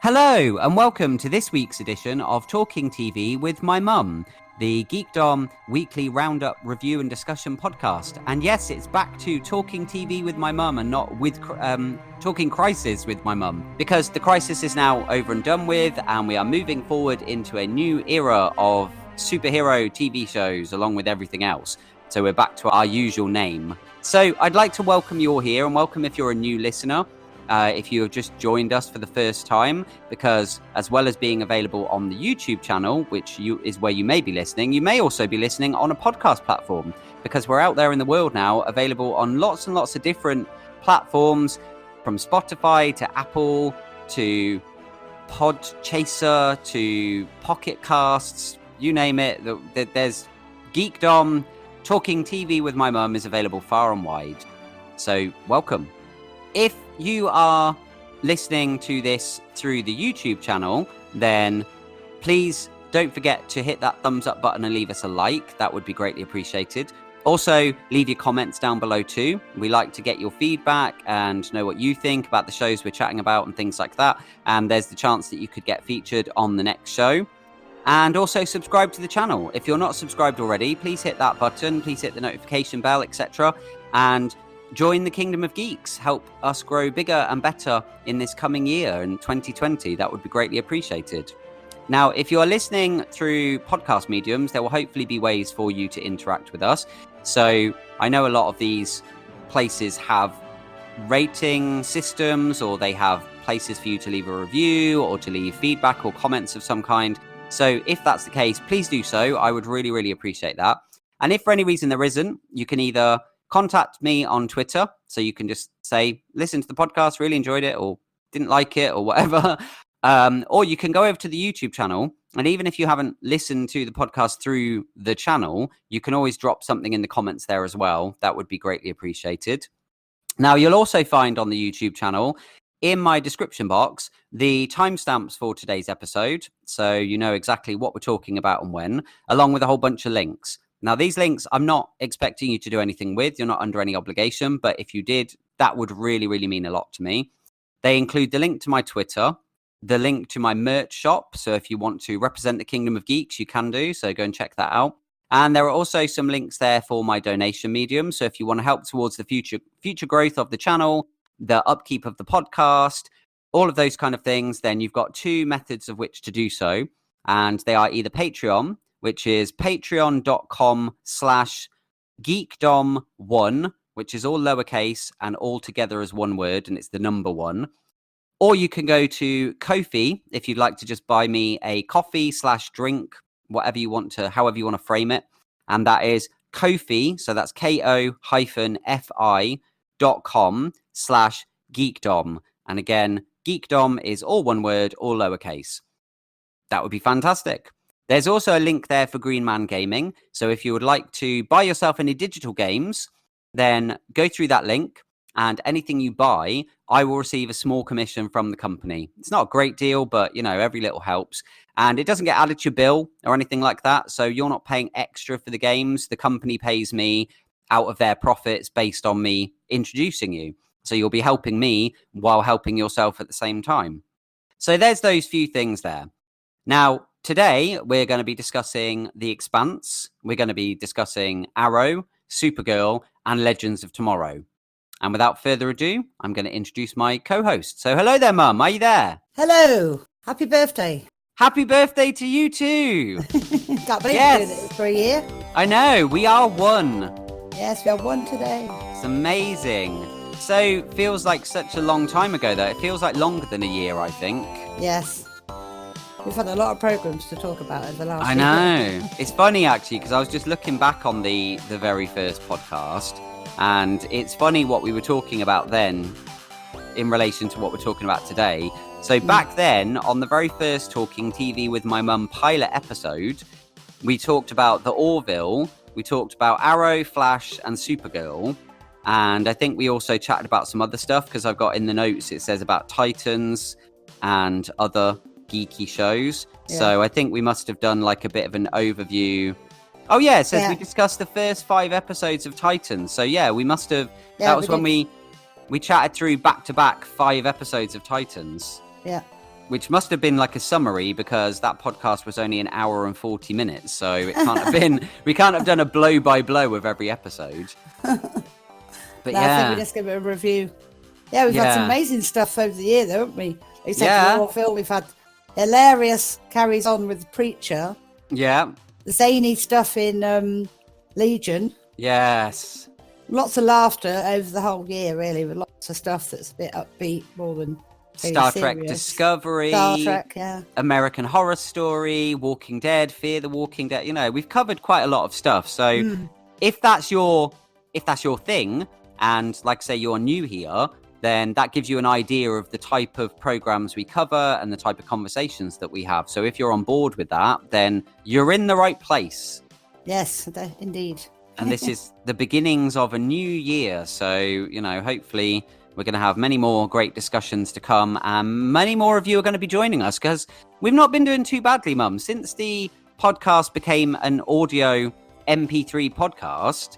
Hello and welcome to this week's edition of Talking TV with my mum, the Geek-Dom weekly Roundup review and discussion podcast. And yes, it's back to Talking TV with my mum and not with Talking Crisis with my mum, because the crisis is now over and done with and we are moving forward into a new era of superhero TV shows along with everything else. So we're back to our usual name. So I'd like to welcome you all here and welcome if you're a new listener. If you have just joined us for the first time, because as well as being available on the YouTube channel, which is where you may be listening, you may also be listening on a podcast platform, because we're out there in the world now, available on lots and lots of different platforms, from Spotify to Apple to Podchaser to Pocket Casts, you name it. There's Geek-Dom. Talking TV with my mum is available far and wide. So welcome. If you are listening to this through the YouTube channel, then please don't forget to hit that thumbs up button and leave us a like. That would be greatly appreciated. Also, leave your comments down below too. We like to get your feedback and know what you think about the shows we're chatting about and things like that. And there's the chance that you could get featured on the next show. And also subscribe to the channel. If you're not subscribed already, please hit that button. Please hit the notification bell, etc. And join the Kingdom of Geeks. Help us grow bigger and better in this coming year in 2020. That would be greatly appreciated. Now, if you are listening through podcast mediums, there will hopefully be ways for you to interact with us. So I know a lot of these places have rating systems, or they have places for you to leave a review or to leave feedback or comments of some kind. So if that's the case, please do so. I would really, really appreciate that. And if for any reason there isn't, you can either contact me on Twitter. So you can just say, listen to the podcast, really enjoyed it, or didn't like it, or whatever. Or you can go over to the YouTube channel. And even if you haven't listened to the podcast through the channel, you can always drop something in the comments there as well. That would be greatly appreciated. Now, you'll also find on the YouTube channel, in my description box, the timestamps for today's episode. So you know exactly what we're talking about and when, along with a whole bunch of links. Now, these links, I'm not expecting you to do anything with. You're not under any obligation. But if you did, that would really, really mean a lot to me. They include the link to my Twitter, the link to my merch shop. So if you want to represent the Kingdom of Geeks, you can do. So go and check that out. And there are also some links there for my donation medium. So if you want to help towards the future growth of the channel, the upkeep of the podcast, all of those kind of things, then you've got two methods of which to do so. And they are either Patreon, which is patreon.com/geekdom1, which is all lowercase and all together as one word, and it's the number 1. Or you can go to Ko-fi if you'd like to just buy me a coffee/drink, whatever you want to, however you want to frame it. And that is Ko-fi, so that's ko-fi.com/geekdom. And again, Geekdom is all one word, all lowercase. That would be fantastic. There's also a link there for Green Man Gaming. So if you would like to buy yourself any digital games, then go through that link, and anything you buy, I will receive a small commission from the company. It's not a great deal, but, you know, every little helps. And it doesn't get added to your bill or anything like that. So you're not paying extra for the games. The company pays me out of their profits based on me introducing you. So you'll be helping me while helping yourself at the same time. So there's those few things there. Now, today, we're going to be discussing The Expanse. We're going to be discussing Arrow, Supergirl, and Legends of Tomorrow. And without further ado, I'm going to introduce my co-host. So hello there, Mum. Are you there? Hello. Happy birthday. Happy birthday to you too. Can't believe you're doing it for a year. I know. We are one. Yes, we are one today. It's amazing. So feels like such a long time ago, though. It feels like longer than a year, I think. Yes. We've had a lot of programs to talk about over the last I know. It's funny, actually, because I was just looking back on the very first podcast, and it's funny what we were talking about then in relation to what we're talking about today. So back then, on the very first Talking TV with my mum pilot episode, we talked about the Orville, we talked about Arrow, Flash, and Supergirl, and I think we also chatted about some other stuff, because I've got in the notes, it says about Titans and other geeky shows. Yeah. So I think we must have done like a bit of an overview. Oh yeah, it says we discussed the first 5 episodes of Titans. So yeah, we must have. That was when we chatted through back to back 5 episodes of Titans. Yeah. which must have been like a summary because that podcast was only an hour and 40 minutes. So it can't have been, we can't have done a blow by blow of every episode. But I think we just give it a review. Yeah, we've had some amazing stuff over the year, though, haven't we? Except for your film, we've had hilarious carries on with Preacher. Yeah. The zany stuff in Legion. Yes. Lots of laughter over the whole year, really, with lots of stuff that's a bit upbeat, more than Star serious. Trek Discovery. Star Trek, yeah. American Horror Story, Walking Dead, Fear the Walking Dead. You know, we've covered quite a lot of stuff. So if that's your thing, and like I say, you're new here, then that gives you an idea of the type of programs we cover and the type of conversations that we have. So if you're on board with that, then you're in the right place. Yes, indeed. And this is the beginnings of a new year. So, you know, hopefully we're going to have many more great discussions to come. And many more of you are going to be joining us because we've not been doing too badly, Mum. Since the podcast became an audio MP3 podcast,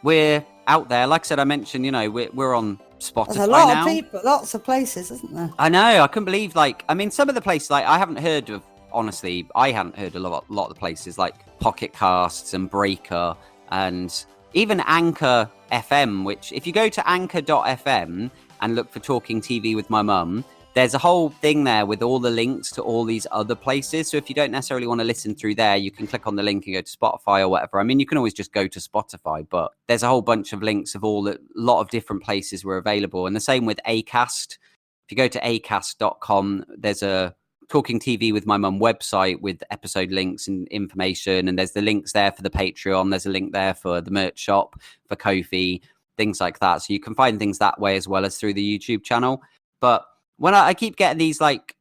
we're out there. Like I said, I mentioned, you know, we're on Spotify There's a lot now. of people, lots of places, isn't there? I know. I couldn't believe, like, I mean, some of the places, like, I haven't heard of, honestly, I hadn't heard a lot of the places like Pocket Casts and Breaker and even Anchor FM, which if you go to anchor.fm and look for Talking TV with my mum, there's a whole thing there with all the links to all these other places. So if you don't necessarily want to listen through there, you can click on the link and go to Spotify or whatever. I mean, you can always just go to Spotify, but there's a whole bunch of links of a lot of different places we're available. And the same with Acast. If you go to acast.com, there's a Talking TV with my mum website with episode links and information. And there's the links there for the Patreon. There's a link there for the merch shop, for Ko-fi, things like that. So you can find things that way as well as through the YouTube channel. But when I keep getting these like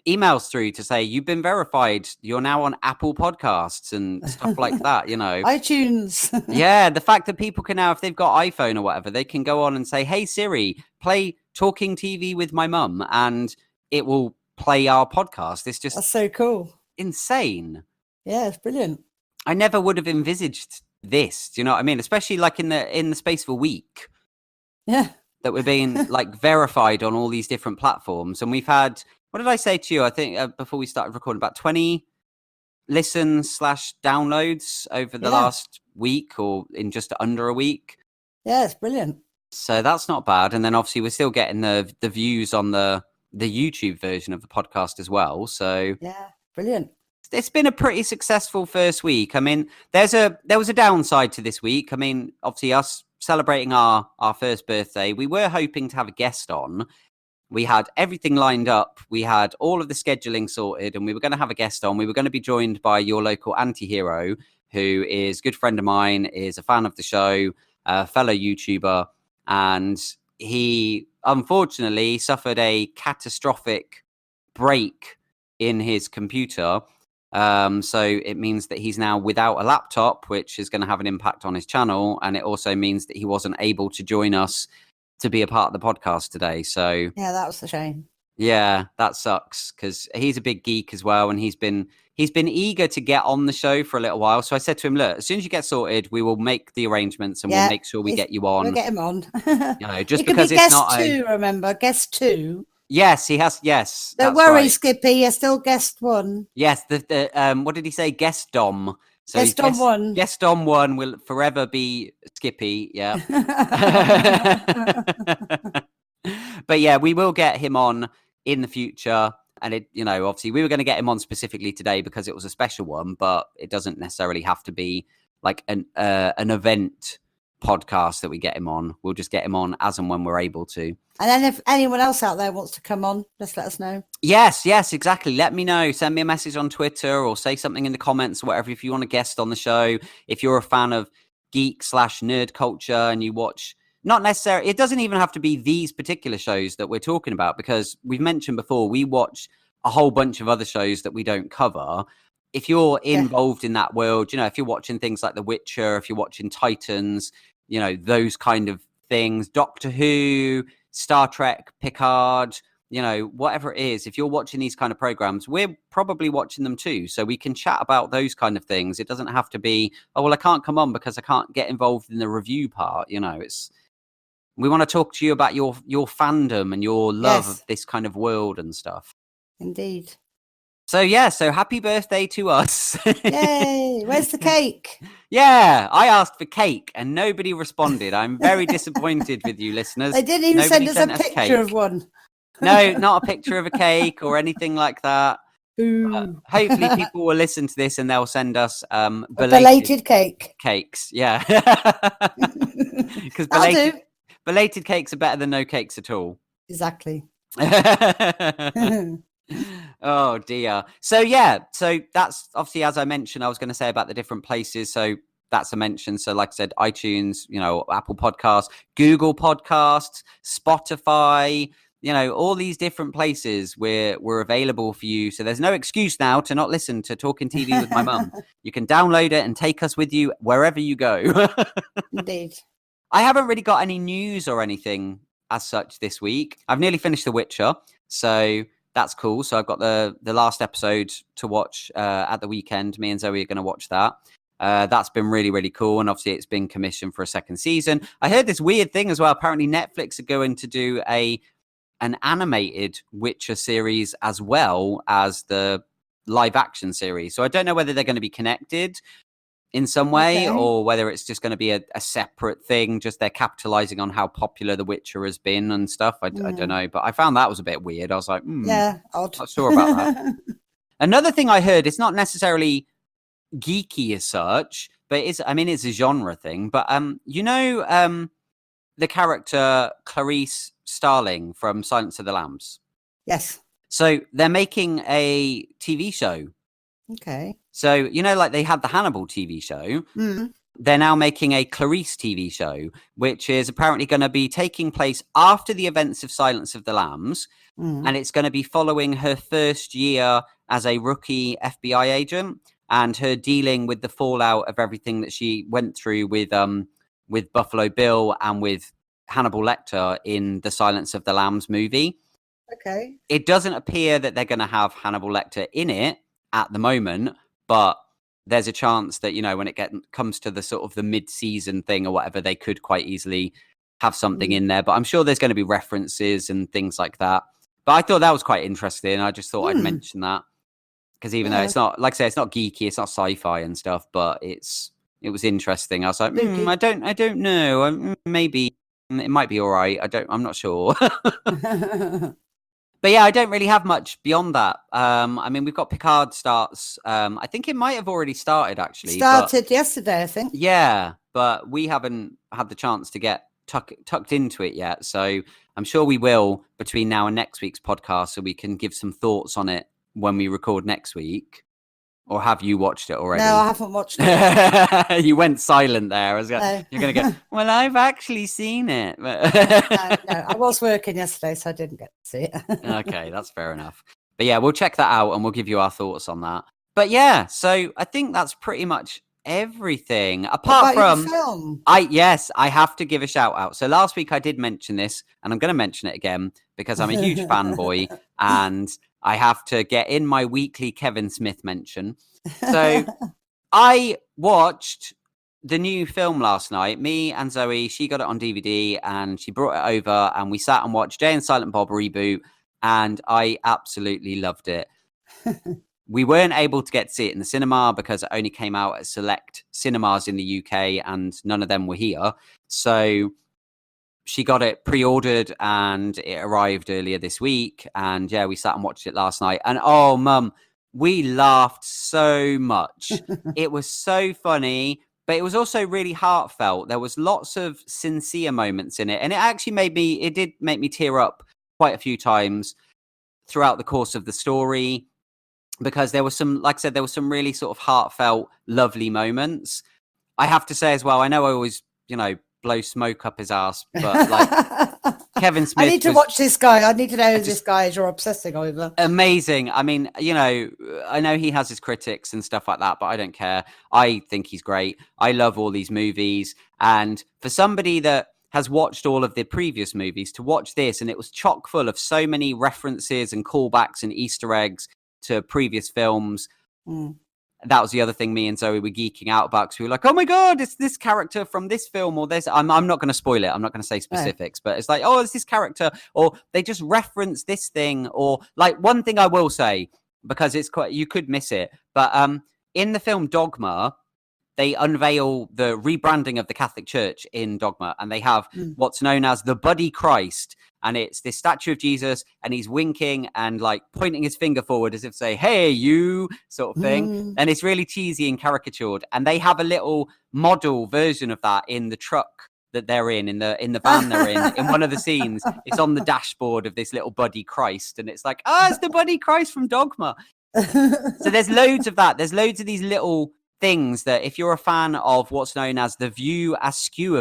emails through to say you've been verified, you're now on Apple Podcasts and stuff like that, you know. iTunes. Yeah, the fact that people can now, if they've got iPhone or whatever, they can go on and say, "Hey Siri, play Talking TV with my mum," and it will play our podcast. It's just That's so cool. Insane. Yeah, it's brilliant. I never would have envisaged this. Do you know what I mean? Especially like in the space of a week. Yeah. That we're being like verified on all these different platforms. And we've had, what did I say to you? I think before we started recording, about 20 listens/downloads over the last week or in just under a week. Yeah, it's brilliant. So that's not bad. And then obviously we're still getting the views on the YouTube version of the podcast as well. So yeah, brilliant. It's been a pretty successful first week. I mean, there was a downside to this week. I mean, obviously us celebrating our first birthday, we were hoping to have a guest on. We had everything lined up. We had all of the scheduling sorted and we were going to have a guest on. We were going to be joined by your local anti-hero, who is a good friend of mine, is a fan of the show, a fellow YouTuber, and he unfortunately suffered a catastrophic break in his computer. So it means that he's now without a laptop, which is going to have an impact on his channel. And it also means that he wasn't able to join us to be a part of the podcast today. So yeah, that was a shame. Yeah, that sucks because he's a big geek as well. And he's been eager to get on the show for a little while. So I said to him, look, as soon as you get sorted, we will make the arrangements and we'll make sure we get you on. We'll get him on. You know, just he could because be it's guest not two, remember? Guest two. Yes, he has. Yes. Don't worry, Skippy. You're still guest one. Yes. The what did he say? Geek-Dom. So Geek-Dom one. Geek-Dom one will forever be Skippy. Yeah. But yeah, we will get him on in the future. And it, you know, obviously we were going to get him on specifically today because it was a special one, but it doesn't necessarily have to be like an event podcast that we get him on. We'll just get him on as and when we're able to. And then if anyone else out there wants to come on, just let us know. Yes, exactly. Let me know. Send me a message on Twitter or say something in the comments or whatever if you want a guest on the show. If you're a fan of geek/nerd culture and you watch, not necessarily, it doesn't even have to be these particular shows that we're talking about, because we've mentioned before, we watch a whole bunch of other shows that we don't cover. If you're involved in that world, you know, if you're watching things like The Witcher, if you're watching Titans, you know, those kind of things, Doctor Who, Star Trek, Picard, you know, whatever it is, if you're watching these kind of programs, we're probably watching them too. So we can chat about those kind of things. It doesn't have to be, oh, well, I can't come on because I can't get involved in the review part. You know, we want to talk to you about your fandom and your love of this kind of world and stuff. Indeed. So happy birthday to us. Yay! Where's the cake? Yeah, I asked for cake and nobody responded. I'm very disappointed with you listeners. They didn't even Nobody send us a picture of one. No, not a picture of a cake or anything like that. Hopefully people will listen to this and they'll send us belated cake. Cakes. Yeah. Because belated cakes are better than no cakes at all. Exactly. Oh dear. So that's obviously, as I mentioned, I was going to say about the different places. So that's a mention. So like I said, iTunes, Apple Podcasts, Google Podcasts, Spotify, all these different places where we're available for you. So there's no excuse now to not listen to Talking TV with my mum. You can download it and take us with you wherever you go. Indeed. I haven't really got any news or anything as such this week. I've nearly finished The Witcher, so that's cool. So I've got the last episode to watch at the weekend. Me and Zoe are going to watch that. That's been really, really cool. And obviously it's been commissioned for a second season. I heard this weird thing as well. Apparently Netflix are going to do an animated Witcher series as well as the live action series. So I don't know whether they're going to be connected in some way, or whether it's just going to be a separate thing, just they're capitalizing on how popular The Witcher has been and stuff. I don't know, but I found that was a bit weird. I was like, yeah, odd. Not sure about that. Another thing I heard, it's not necessarily geeky as such, but it's a genre thing. But the character Clarice Starling from Silence of the Lambs? Yes. So they're making a TV show. Okay. So, like they had the Hannibal TV show. They're now making a Clarice TV show, which is apparently going to be taking place after the events of Silence of the Lambs. And it's going to be following her first year as a rookie FBI agent and her dealing with the fallout of everything that she went through with Buffalo Bill and with Hannibal Lecter in the Silence of the Lambs movie. Okay. It doesn't appear that they're going to have Hannibal Lecter in it at the moment, but there's a chance that, when it comes to the sort of the mid-season thing or whatever, they could quite easily have something in there. But I'm sure there's going to be references and things like that. But I thought that was quite interesting. I just thought I'd mention that because even though it's not, like I say, it's not geeky, it's not sci-fi and stuff, but it was interesting. I was like, I don't know. Maybe it might be all right. I'm not sure. But yeah, I don't really have much beyond that. We've got Picard starts. I think it might have already started, actually. Started yesterday, I think. Yeah, but we haven't had the chance to get tucked into it yet. So I'm sure we will between now and next week's podcast, so we can give some thoughts on it when we record next week. Or have you watched it already? No, I haven't watched it. You went silent there. You're going to go, well, I've actually seen it. No, I was working yesterday, so I didn't get to see it. Okay, that's fair enough. But yeah, we'll check that out and we'll give you our thoughts on that. But yeah, so I think that's pretty much everything. Apart from film. I have to give a shout out. So last week I did mention this, and I'm going to mention it again because I'm a huge fanboy and I have to get in my weekly Kevin Smith mention. So I watched the new film last night. Me and Zoe, she got it on DVD and she brought it over and we sat and watched Jay and Silent Bob Reboot, and I absolutely loved it. We weren't able to get to see it in the cinema because it only came out at select cinemas in the UK and none of them were here. So she got it pre-ordered and it arrived earlier this week. And yeah, we sat and watched it last night. And oh, Mum, we laughed so much. It was so funny, but it was also really heartfelt. There was lots of sincere moments in it. And it did make me tear up quite a few times throughout the course of the story, because there was some, like I said, there was some really sort of heartfelt, lovely moments. I have to say as well, I know I always, blow smoke up his ass, but like Kevin Smith. I need to watch this guy. I need to know who this guy is you're obsessing over. Amazing. I mean, I know he has his critics and stuff like that, but I don't care. I think he's great. I love all these movies. And for somebody that has watched all of the previous movies to watch this, and it was chock full of so many references and callbacks and Easter eggs to previous films. that was the other thing me and Zoe were geeking out about, because we were like, oh my God, it's this character from this film, or this. I'm not going to spoil it. I'm not going to say specifics, but it's like, oh, it's this character, or they just reference this thing, or like one thing I will say, because it's quite, you could miss it, but in the film Dogma, they unveil the rebranding of the Catholic Church in Dogma, and they have what's known as the Buddy Christ. And it's this statue of Jesus, and he's winking and like pointing his finger forward as if to say, hey, you, sort of thing. And it's really cheesy and caricatured. And they have a little model version of that in the truck that they're in the van they're in one of the scenes. It's on the dashboard of this little Buddy Christ. And it's like, it's the Buddy Christ from Dogma. So there's loads of that. There's loads of these little things that if you're a fan of what's known as the View Askew-niverse,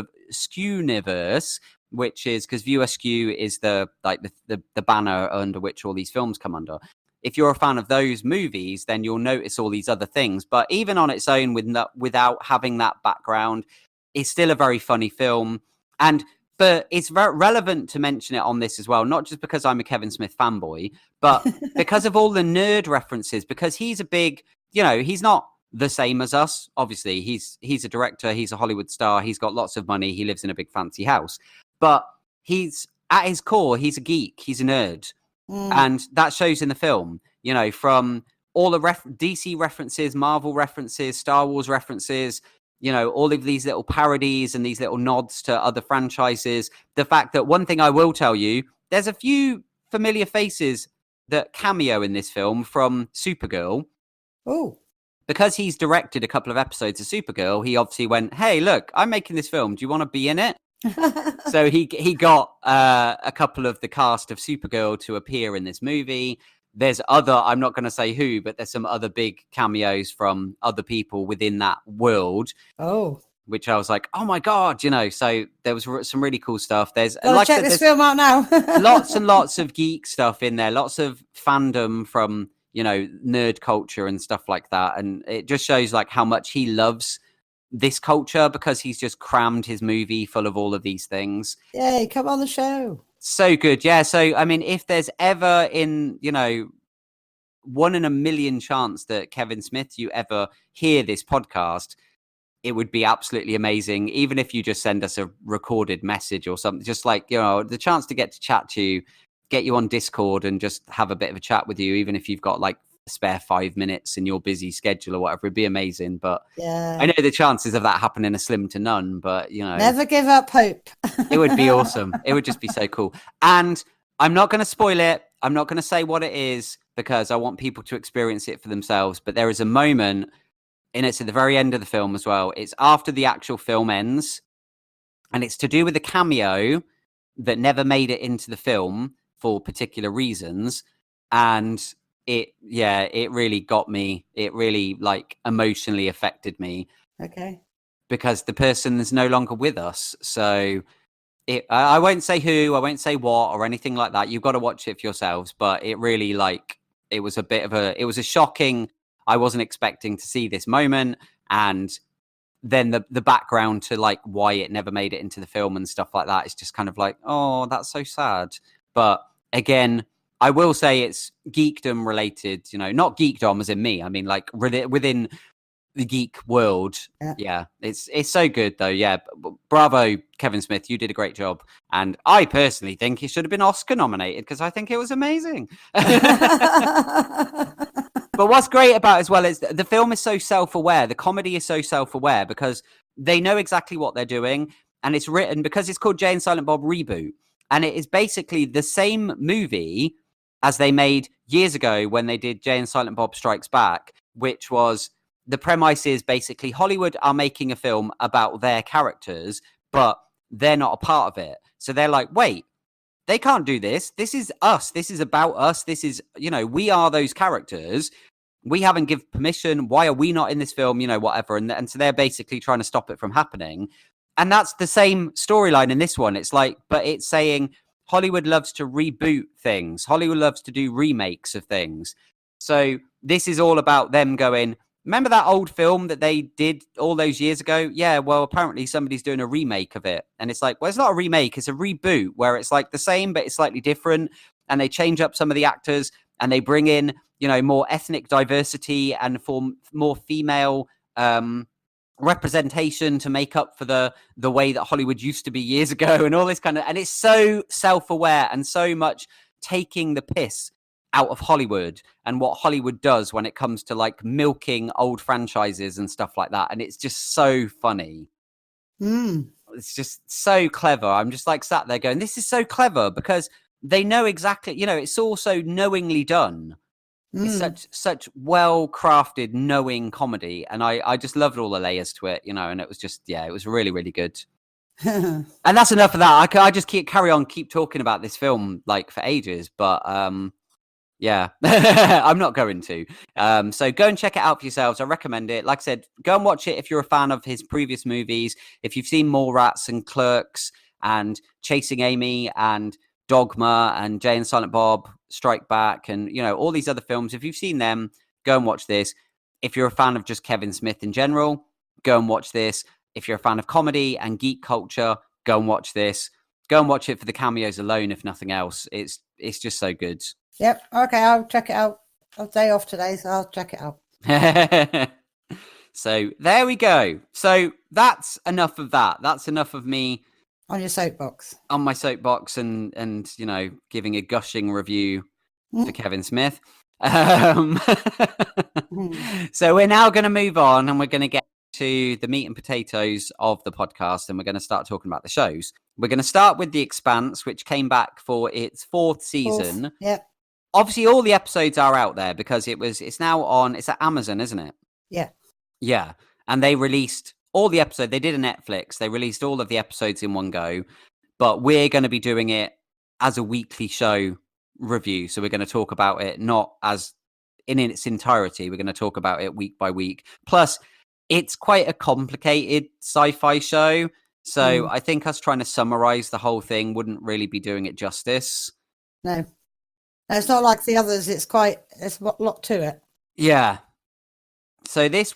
which is because View Askew is the banner under which all these films come under. If you're a fan of those movies, then you'll notice all these other things. But even on its own, without having that background, it's still a very funny film. But it's very relevant to mention it on this as well, not just because I'm a Kevin Smith fanboy, but because of all the nerd references, because he's a big, he's not the same as us. Obviously, he's a director, he's a Hollywood star, he's got lots of money, he lives in a big fancy house. But he's, at his core, he's a geek, he's a nerd. And that shows in the film, from all the DC references, Marvel references, Star Wars references, all of these little parodies and these little nods to other franchises. The fact that one thing I will tell you, there's a few familiar faces that cameo in this film from Supergirl. Oh. Because he's directed a couple of episodes of Supergirl, he obviously went, hey, look, I'm making this film. Do you want to be in it? So he got a couple of the cast of Supergirl to appear in this movie. There's I'm not going to say who, but there's some other big cameos from other people within that world. Oh. Which I was like, oh my God, so there was some really cool stuff. There's check this film out now. Lots and lots of geek stuff in there, lots of fandom from, nerd culture and stuff like that. And it just shows like how much he loves this culture, because he's just crammed his movie full of all of these things. Yay, come on the show. So good. Yeah. So, I mean, if there's ever 1 in a million chance that Kevin Smith, you ever hear this podcast, it would be absolutely amazing. Even if you just send us a recorded message or something, just like, the chance to get to chat to you, get you on Discord and just have a bit of a chat with you, even if you've got like a spare 5 minutes in your busy schedule or whatever, it'd be amazing. But yeah, I know the chances of that happening are slim to none, but never give up hope. It would be awesome. It would just be so cool. And I'm not going to spoil it. I'm not going to say what it is, because I want people to experience it for themselves. But there is a moment, and it's at the very end of the film as well. It's after the actual film ends, and it's to do with a cameo that never made it into the film for particular reasons. And it really got me. It really emotionally affected me. Okay. Because the person is no longer with us. So I won't say who, I won't say what or anything like that. You've got to watch it for yourselves. But it really it was a shocking, I wasn't expecting to see this moment. And then the background to why it never made it into the film and stuff like that is just kind of oh, that's so sad. But again, I will say it's Geek-Dom related, not Geek-Dom as in me. I mean, within the geek world. Yeah. It's so good though. Yeah. Bravo, Kevin Smith. You did a great job. And I personally think he should have been Oscar nominated, because I think it was amazing. But what's great about it as well is the film is so self-aware. The comedy is so self-aware because they know exactly what they're doing. And it's written because it's called Jay and Silent Bob Reboot. And it is basically the same movie as they made years ago when they did Jay and Silent Bob Strikes Back, which was, the premise is basically Hollywood are making a film about their characters, but they're not a part of it. So they're like, wait, they can't do this. This is us. This is about us. This is, we are those characters. We haven't given permission. Why are we not in this film? Whatever. And so they're basically trying to stop it from happening. And that's the same storyline in this one. It's but it's saying Hollywood loves to reboot things. Hollywood loves to do remakes of things. So this is all about them going, remember that old film that they did all those years ago? Yeah, well, apparently somebody's doing a remake of it. And it's well, it's not a remake, it's a reboot, where it's the same, but it's slightly different. And they change up some of the actors. and they bring in, more ethnic diversity and for more female representation to make up for the way that Hollywood used to be years ago, and all this and it's so self-aware and so much taking the piss out of Hollywood and what Hollywood does when it comes to like milking old franchises and stuff like that. And it's just so funny. It's just so clever. I'm just like sat there going, this is so clever, because they know exactly, it's all so knowingly done. It's such well crafted, knowing comedy, and I just loved all the layers to it, and it was just, it was really, really good. And that's enough of that. I just keep talking about this film like for ages, but yeah, I'm not going to. So go and check it out for yourselves. I recommend it. Like I said, go and watch it if you're a fan of his previous movies. If you've seen Mallrats and Clerks and Chasing Amy and Dogma and Jay and Silent Bob Strike Back and, all these other films, if you've seen them, go and watch this. If you're a fan of just Kevin Smith in general, go and watch this. If you're a fan of comedy and geek culture, go and watch this. Go and watch it for the cameos alone, if nothing else. It's just so good. Yep. Okay, I'll check it out. I'll day off today, so I'll check it out. So there we go. So that's enough of that. That's enough of me on your soapbox. On my soapbox, and giving a gushing review for Kevin Smith. So we're now going to move on, and we're going to get to the meat and potatoes of the podcast, and we're going to start talking about the shows. We're going to start with The Expanse, which came back for its fourth season. Yep. Obviously, all the episodes are out there because it's now on. It's at Amazon, isn't it? Yeah. Yeah, and they released all the episodes. They did a Netflix. They released all of the episodes in one go, but we're going to be doing it as a weekly show review. So we're going to talk about it not as in its entirety. We're going to talk about it week by week. Plus, it's quite a complicated sci-fi show. So I think us trying to summarize the whole thing wouldn't really be doing it justice. No, it's not like the others. There's a lot to it. Yeah. So this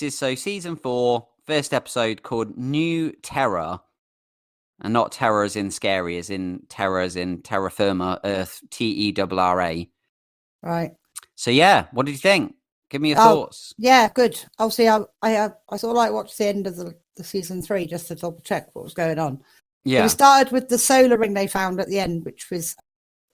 is season 4, first episode, called New Terra. And not terror as in scary, as in terror as in terra firma, Earth, Terra. Right. So yeah, what did you think? Give me your thoughts. Yeah, good. Obviously, I sort of like watched the end of the season 3 just to double check what was going on. Yeah. So we started with the solar ring they found at the end, which was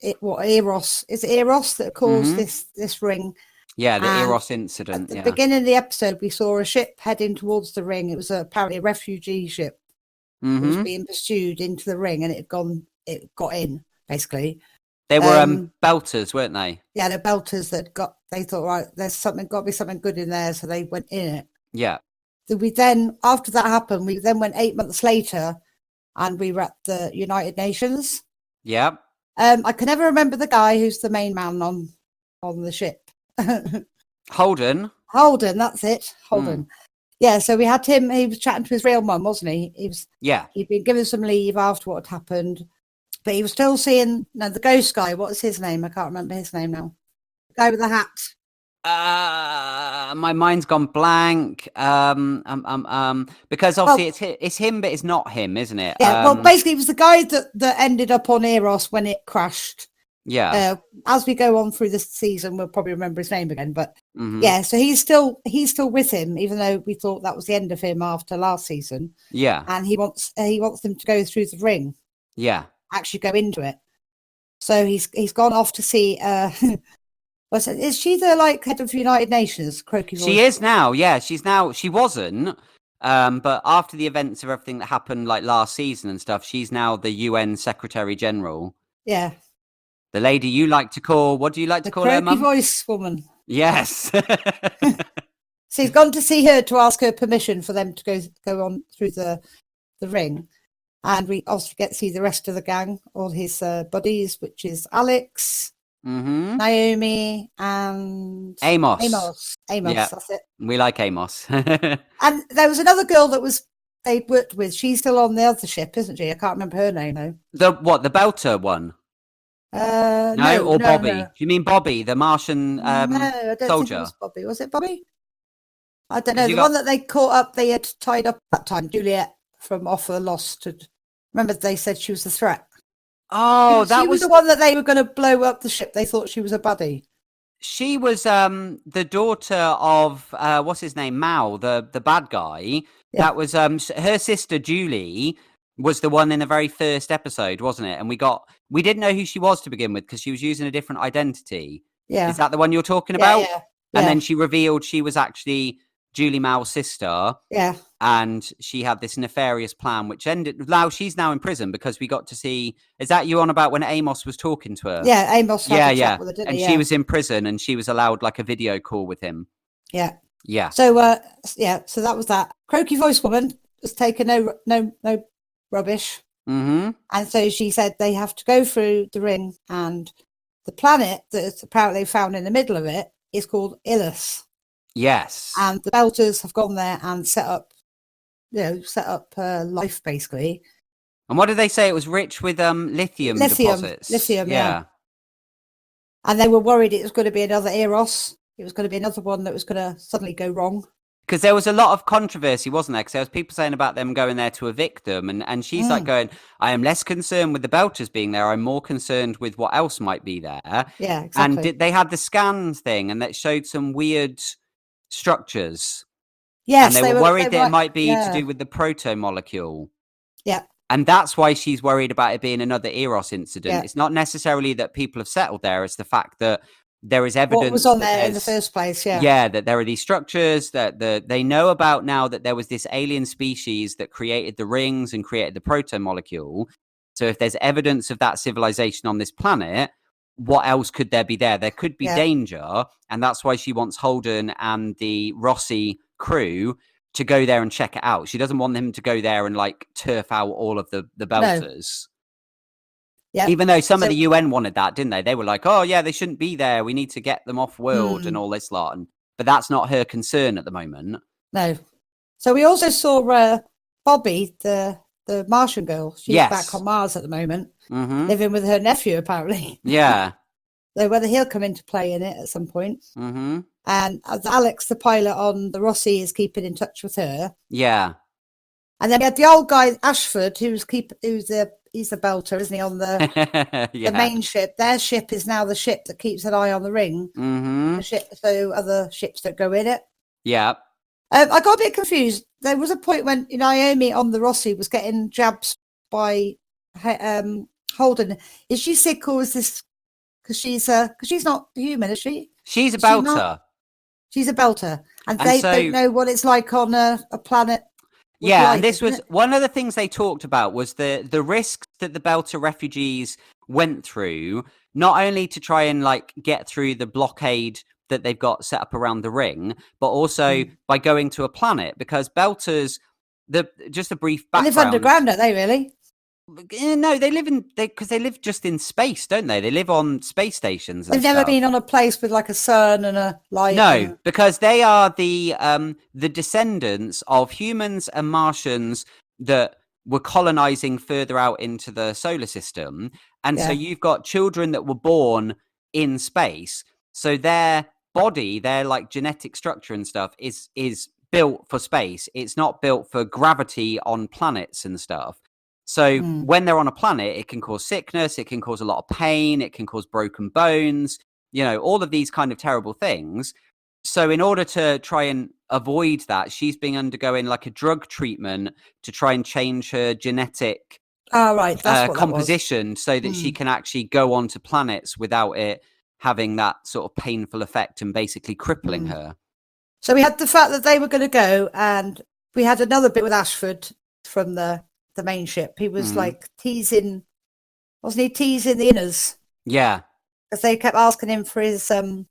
Eros. Is it Eros that caused this ring? Yeah, the Eros incident. At the beginning of the episode, we saw a ship heading towards the ring. It was apparently a refugee ship. It was being pursued into the ring, and it got in, basically. They were belters, weren't they? Yeah, the belters they thought, right, there's got to be something good in there, so they went in it. Yeah. So we then, after that happened, we then went 8 months later, and we were at the United Nations. Yeah. I can never remember the guy who's the main man on the ship. Holden, that's it. Holden. Yeah, so we had him. He was chatting to his real mum, wasn't he? He'd been given some leave after what had happened, but he was still seeing the ghost guy. What's his name? I can't remember his name now. The guy with the hat. My mind's gone blank. Because obviously it's him, but it's not him, isn't it? Yeah. Well, basically, it was the guy that ended up on Eros when it crashed. Yeah. As we go on through this season, we'll probably remember his name again. But yeah, so he's still with him, even though we thought that was the end of him after last season. Yeah. And he wants them to go through the ring. Yeah. Actually go into it. So he's gone off to see. Is she the head of the United Nations? Croaky voice? She is now. Yeah, she wasn't. But after the events of everything that happened last season and stuff, she's now the UN Secretary General. Yeah. The lady you like to call, what do you like to call her, Mum? The voice woman. Yes. So he's gone to see her to ask her permission for them to go on through the ring. And we also get to see the rest of the gang, all his buddies, which is Alex, Naomi, and Amos. Yeah. That's it. We like Amos. And there was another girl they worked with. She's still on the other ship, isn't she? I can't remember her name though. The Belter one? Bobby? No. Do you mean Bobby, the Martian no, I don't soldier? Think it was Bobby. Was it Bobby? I don't know. The one that they caught up, they had tied up that time, Juliet from Offer Lost. Remember they said she was a threat? Oh, She that was was the one that they were going to blow up the ship. They thought she was a baddie. she was the daughter of what's his name, Mao, the bad guy. Yeah. That was her sister Julie was the one in the very first episode, wasn't it? And we didn't know who she was to begin with because she was using a different identity. Yeah. Is that the one you're talking Yeah, about? yeah. And Yeah. then she revealed she was actually Julie Mao's sister. Yeah. And she had this nefarious plan, which ended. Now she's now in prison because we got to see. Is that you on about when Amos was talking to her? Yeah, Amos had Yeah, a yeah. chat with her, didn't And he? she Yeah. was in prison, and she was allowed like a video call with him. Yeah. Yeah. So so that was that. Croaky voice woman was taking no rubbish. Mm-hmm. And so she said they have to go through the ring, and the planet that's apparently found in the middle of it is called Illus. Yes. And the Belters have gone there and set up life basically. And what did they say? It was rich with lithium deposits. Lithium, yeah. And they were worried it was going to be another Eros. It was going to be another one that was going to suddenly go wrong. Because there was a lot of controversy, wasn't there? Because there was people saying about them going there to evict them. And she's like going, I am less concerned with the Belters being there. I'm more concerned with what else might be there. Yeah, exactly. And they had the scan thing and that showed some weird structures. Yes, and they were worried that it might be yeah. to do with the proto-molecule. Yeah. And that's why she's worried about it being another Eros incident. Yeah. It's not necessarily that people have settled there. It's the fact that there is evidence. What was on there in the first place, yeah. Yeah, that there are these structures that they know about now, that there was this alien species that created the rings and created the proto-molecule. So if there's evidence of that civilization on this planet, what else could there be there? There could be danger. And that's why she wants Holden and the Rossi crew to go there and check it out. She doesn't want them to go there and like turf out all of the Belters. No. Yeah. Even though some of the UN wanted that, didn't they? They were like, oh yeah, they shouldn't be there. We need to get them off world and all this lot. But that's not her concern at the moment. No. So we also saw Bobby, the Martian girl. She's back on Mars at the moment, living with her nephew, apparently. Yeah. So whether he'll come into play in it at some point. Mm-hmm. And as Alex, the pilot on the Rossi, is keeping in touch with her. Yeah. And then we had the old guy, Ashford, he's a belter, isn't he, on the the main ship. Their ship is now the ship that keeps an eye on the ring. Mm-hmm. The ship, so other ships that go in it. Yeah. I got a bit confused. There was a point when Naomi on the Rossi was getting jabs by Holden. Is she sick, or is this because she's not human, is she? She's a belter. She's a belter, and they don't know what it's like on a planet. Yeah, and this was one of the things they talked about was the risks that the Belter refugees went through, not only to try and like get through the blockade that they've got set up around the ring, but also by going to a planet, because Belters, just a brief background. They live underground, don't they, really? No, they live just in space, don't they? They live on space stations. They've never been on a place with like a sun and a light. No, because they are the descendants of humans and Martians that were colonizing further out into the solar system, and so you've got children that were born in space. So their body, their like genetic structure and stuff is built for space. It's not built for gravity on planets and stuff. So when they're on a planet, it can cause sickness, it can cause a lot of pain, it can cause broken bones, all of these kind of terrible things. So in order to try and avoid that, she's been undergoing like a drug treatment to try and change her genetic composition so that she can actually go onto planets without it having that sort of painful effect and basically crippling her. So we had the fact that they were going to go, and we had another bit with Ashford from the main ship. He was like teasing, wasn't he teasing the inners? Yeah, because they kept asking him for his code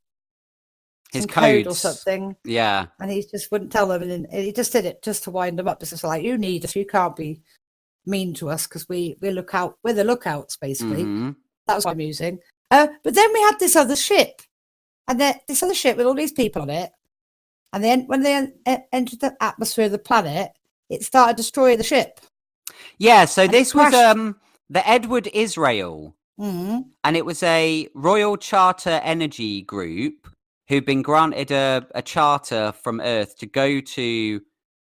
or something. Yeah, and he just wouldn't tell them, and he just did it just to wind them up. It's just like, you need us, you can't be mean to us because we're the lookouts basically. That was quite amusing. But then we had this other ship, and this other ship with all these people on it, and then when they entered the atmosphere of the planet, it started destroying the ship. Yeah, so this was the Edward Israel, and it was a Royal Charter Energy Group who'd been granted a charter from Earth to go to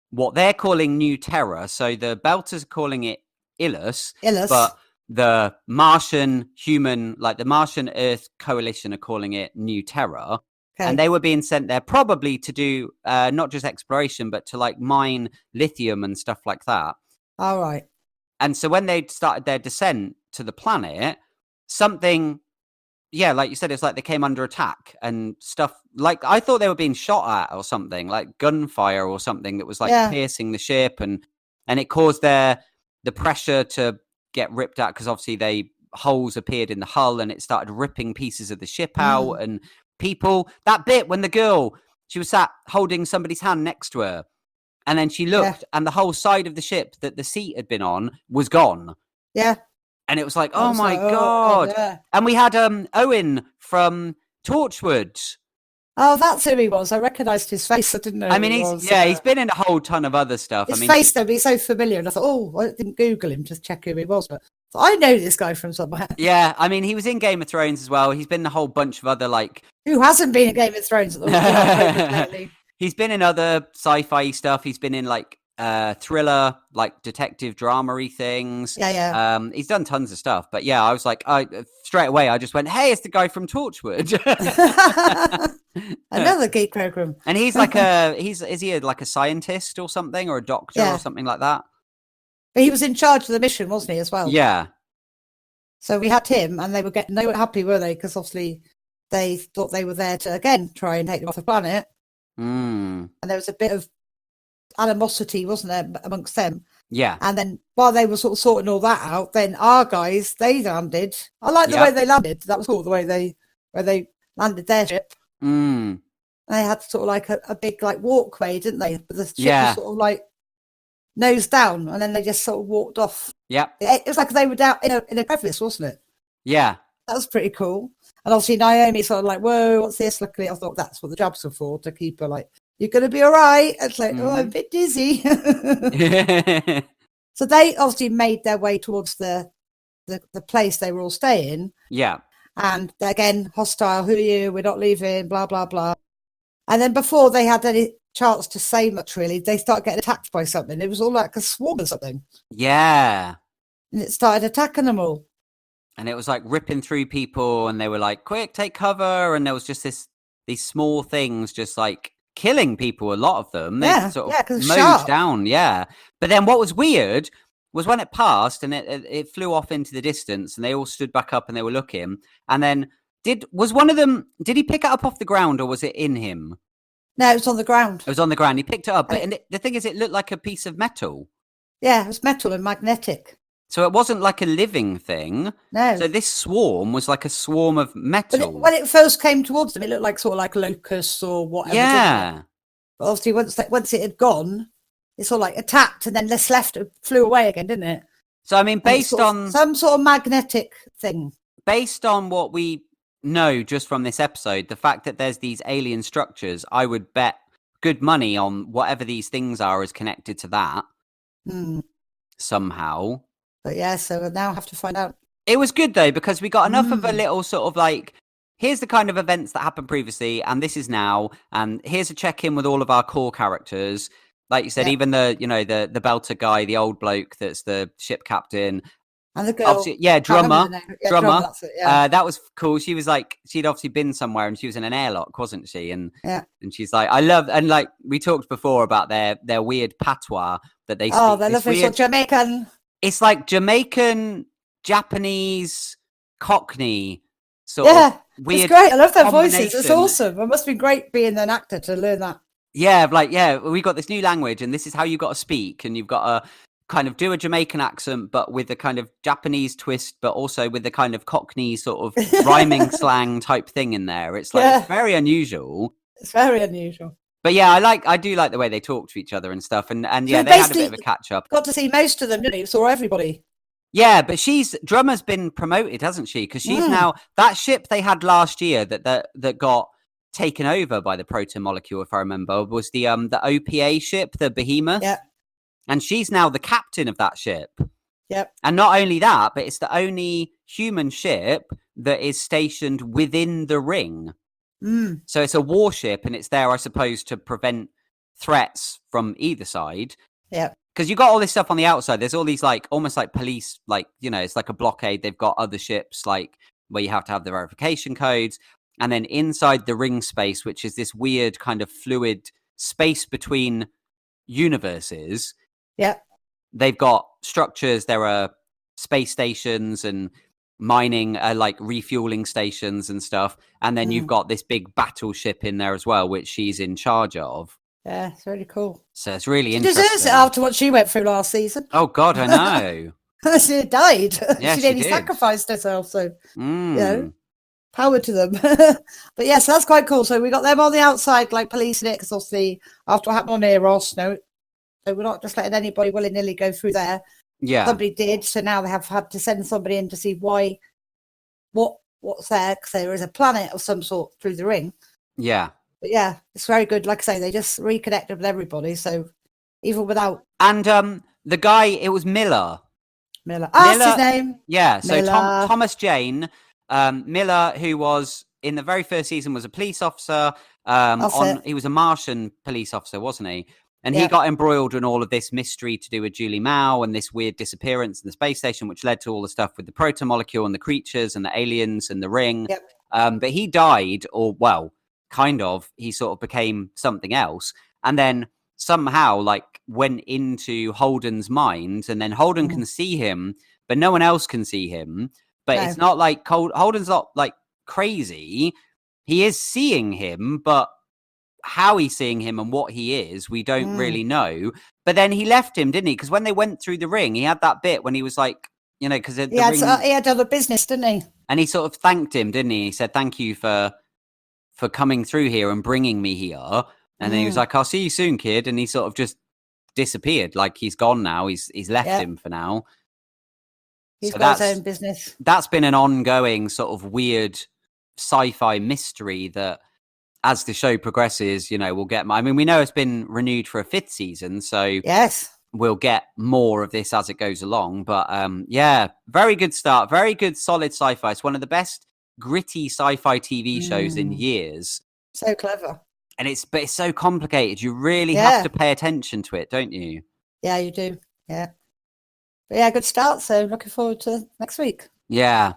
what they're calling New Terra. So the Belters are calling it Illus, but the Martian human, like the Martian Earth coalition are calling it New Terra. Okay. And they were being sent there probably to do not just exploration, but to like mine lithium and stuff like that. All right. And so when they started their descent to the planet, something, yeah, like you said, it's like they came under attack and stuff. Like I thought they were being shot at or something, like gunfire or something that was like piercing the ship, and it caused the pressure to get ripped out because obviously holes appeared in the hull and it started ripping pieces of the ship out. And people, that bit when the girl, she was sat holding somebody's hand next to her, and then she looked and the whole side of the ship that the seat had been on was gone. Yeah. And it was like, oh my God. Yeah. And we had Owen from Torchwood. Oh, that's who he was. I recognised his face. I didn't know. I mean, he's been in a whole ton of other stuff. His face, though, he's so familiar. And I thought, I didn't Google him to check who he was, but I know this guy from somewhere. Yeah, I mean, he was in Game of Thrones as well. He's been in a whole bunch of other, like... Who hasn't been in Game of Thrones at the He's been in other sci-fi stuff. He's been in, like, thriller, like detective drama-y things. Yeah. He's done tons of stuff. But yeah, I was like, straight away, I just went, hey, it's the guy from Torchwood. Another geek program. And he's like is he like a scientist or something, or a doctor or something like that? But he was in charge of the mission, wasn't he, as well? Yeah. So we had him, and they were happy, were they? Because obviously they thought they were there to, again, try and take them off the planet. And there was a bit of animosity, wasn't there, amongst them? Yeah. And then while they were sort of sorting all that out, then our guys, they landed. I like the way they landed. That was cool, the way they landed their ship. And they had sort of like a big like walkway, didn't they? But the ship was sort of like nose down, and then they just sort of walked off. Yeah. It was like they were down in a crevice, wasn't it? Yeah. That was pretty cool. And obviously Naomi sort of like, whoa, what's this? Luckily, I thought that's what the jobs were for, to keep her like, you're going to be all right. It's like, oh, I'm a bit dizzy. So they obviously made their way towards the place they were all staying. Yeah. And again, hostile, who are you? We're not leaving, blah, blah, blah. And then before they had any chance to say much, really, they started getting attacked by something. It was all like a swarm or something. Yeah. And it started attacking them all. And it was like ripping through people, and they were like, quick, take cover. And there was just these small things just like killing people, a lot of them. They sort of mowed down. Yeah. But then what was weird was when it passed and it flew off into the distance, and they all stood back up and they were looking. And then was one of them, did he pick it up off the ground, or was it in him? No, it was on the ground. It was on the ground. He picked it up. But the thing is, it looked like a piece of metal. Yeah, it was metal and magnetic. So it wasn't like a living thing. No. So this swarm was like a swarm of metal. But when it first came towards them, it looked like sort of like locusts or whatever. Yeah. But obviously, once it had gone, it sort of like attacked and then left it flew away again, didn't it? So, I mean, based on... some sort of magnetic thing. Based on what we know just from this episode, the fact that there's these alien structures, I would bet good money on whatever these things are is connected to that. Somehow. But yeah, so we'll now have to find out. It was good, though, because we got enough of a little sort of like, here's the kind of events that happened previously, and this is now, and here's a check-in with all of our core characters. Like you said, even the belter guy, the old bloke that's the ship captain. And the girl. Obviously, drummer. Drummer. That's it, that was cool. She was like, she'd obviously been somewhere, and she was in an airlock, wasn't she? And she's like, I love, and like we talked before about their weird patois that they speak. Oh, they love this Jamaican. It's like Jamaican, Japanese, Cockney sort of weird. It's great. I love their voices. It's awesome. It must be great being an actor to learn that. Yeah, we got this new language, and this is how you got to speak, and you've got to kind of do a Jamaican accent, but with the kind of Japanese twist, but also with the kind of Cockney sort of rhyming slang type thing in there. It's like it's very unusual. It's very unusual. But yeah, I do like the way they talk to each other and stuff, and yeah, they had a bit of a catch up. Got to see most of them, didn't you? Saw everybody. Yeah, but Drummer's been promoted, hasn't she? Because she's now that ship they had last year that got taken over by the proton molecule, if I remember, was the OPA ship, the Behemoth. Yeah. And she's now the captain of that ship. Yep. And not only that, but it's the only human ship that is stationed within the ring. So it's a warship, and it's there, I suppose, to prevent threats from either side. Yeah. because you got all this stuff on the outside. There's all these like almost like police, like, you know, it's like a blockade. They've got other ships like where you have to have the verification codes. And then inside the ring space, which is this weird kind of fluid space between universes, Yeah. they've got structures. There are space stations and mining, like refueling stations and stuff. And then you've got this big battleship in there as well, which she's in charge of. Yeah, it's really cool. So it's really She interesting. deserves it after what she went through last season. Oh, God, I know. She died. Yeah, she she nearly did. sacrificed herself. So, you know, Mm. power to them. But yes, that's quite cool. So we got them on the outside, like policing it, because obviously after what happened on Eros, no, so we're not just letting anybody willy-nilly go through there. Yeah. Somebody did, so now they have had to send somebody in to see what's there, because there is a planet of some sort through the ring. Yeah. But yeah, it's very good. Like I say, they just reconnected with everybody, so even without And the guy, it was Miller. Miller. That's his name. Yeah, so Miller. Thomas Jane Miller, who was in the very first season, was a police officer. He was a Martian police officer, wasn't he? And he got embroiled in all of this mystery to do with Julie Mao and this weird disappearance in the space station, which led to all the stuff with the proto-molecule and the creatures and the aliens and the ring. Yep. But he died, or, well, kind of. He sort of became something else. And then somehow, like, went into Holden's mind, and then Holden can see him, but no one else can see him. But it's not like Holden's not, like, crazy. He is seeing him, but how he's seeing him and what he is, we don't really know. But then he left him, didn't he? Because when they went through the ring, he had that bit when he was like, you know, because he had other business, didn't he? And he sort of thanked him, didn't he? He said, "Thank you for coming through here and bringing me here." And then he was like, "I'll see you soon, kid." And he sort of just disappeared, like he's gone now. He's left him for now. He's got his own business. That's been an ongoing sort of weird sci-fi mystery that, as the show progresses, you know, we'll get. I mean, we know it's been renewed for a 5th season, so yes, we'll get more of this as it goes along. But yeah, very good start, very good, solid sci-fi. It's one of the best gritty sci-fi TV shows in years. So clever, and it's so complicated. You really have to pay attention to it, don't you? Yeah, you do. Yeah, but yeah, good start. So looking forward to next week. Yeah.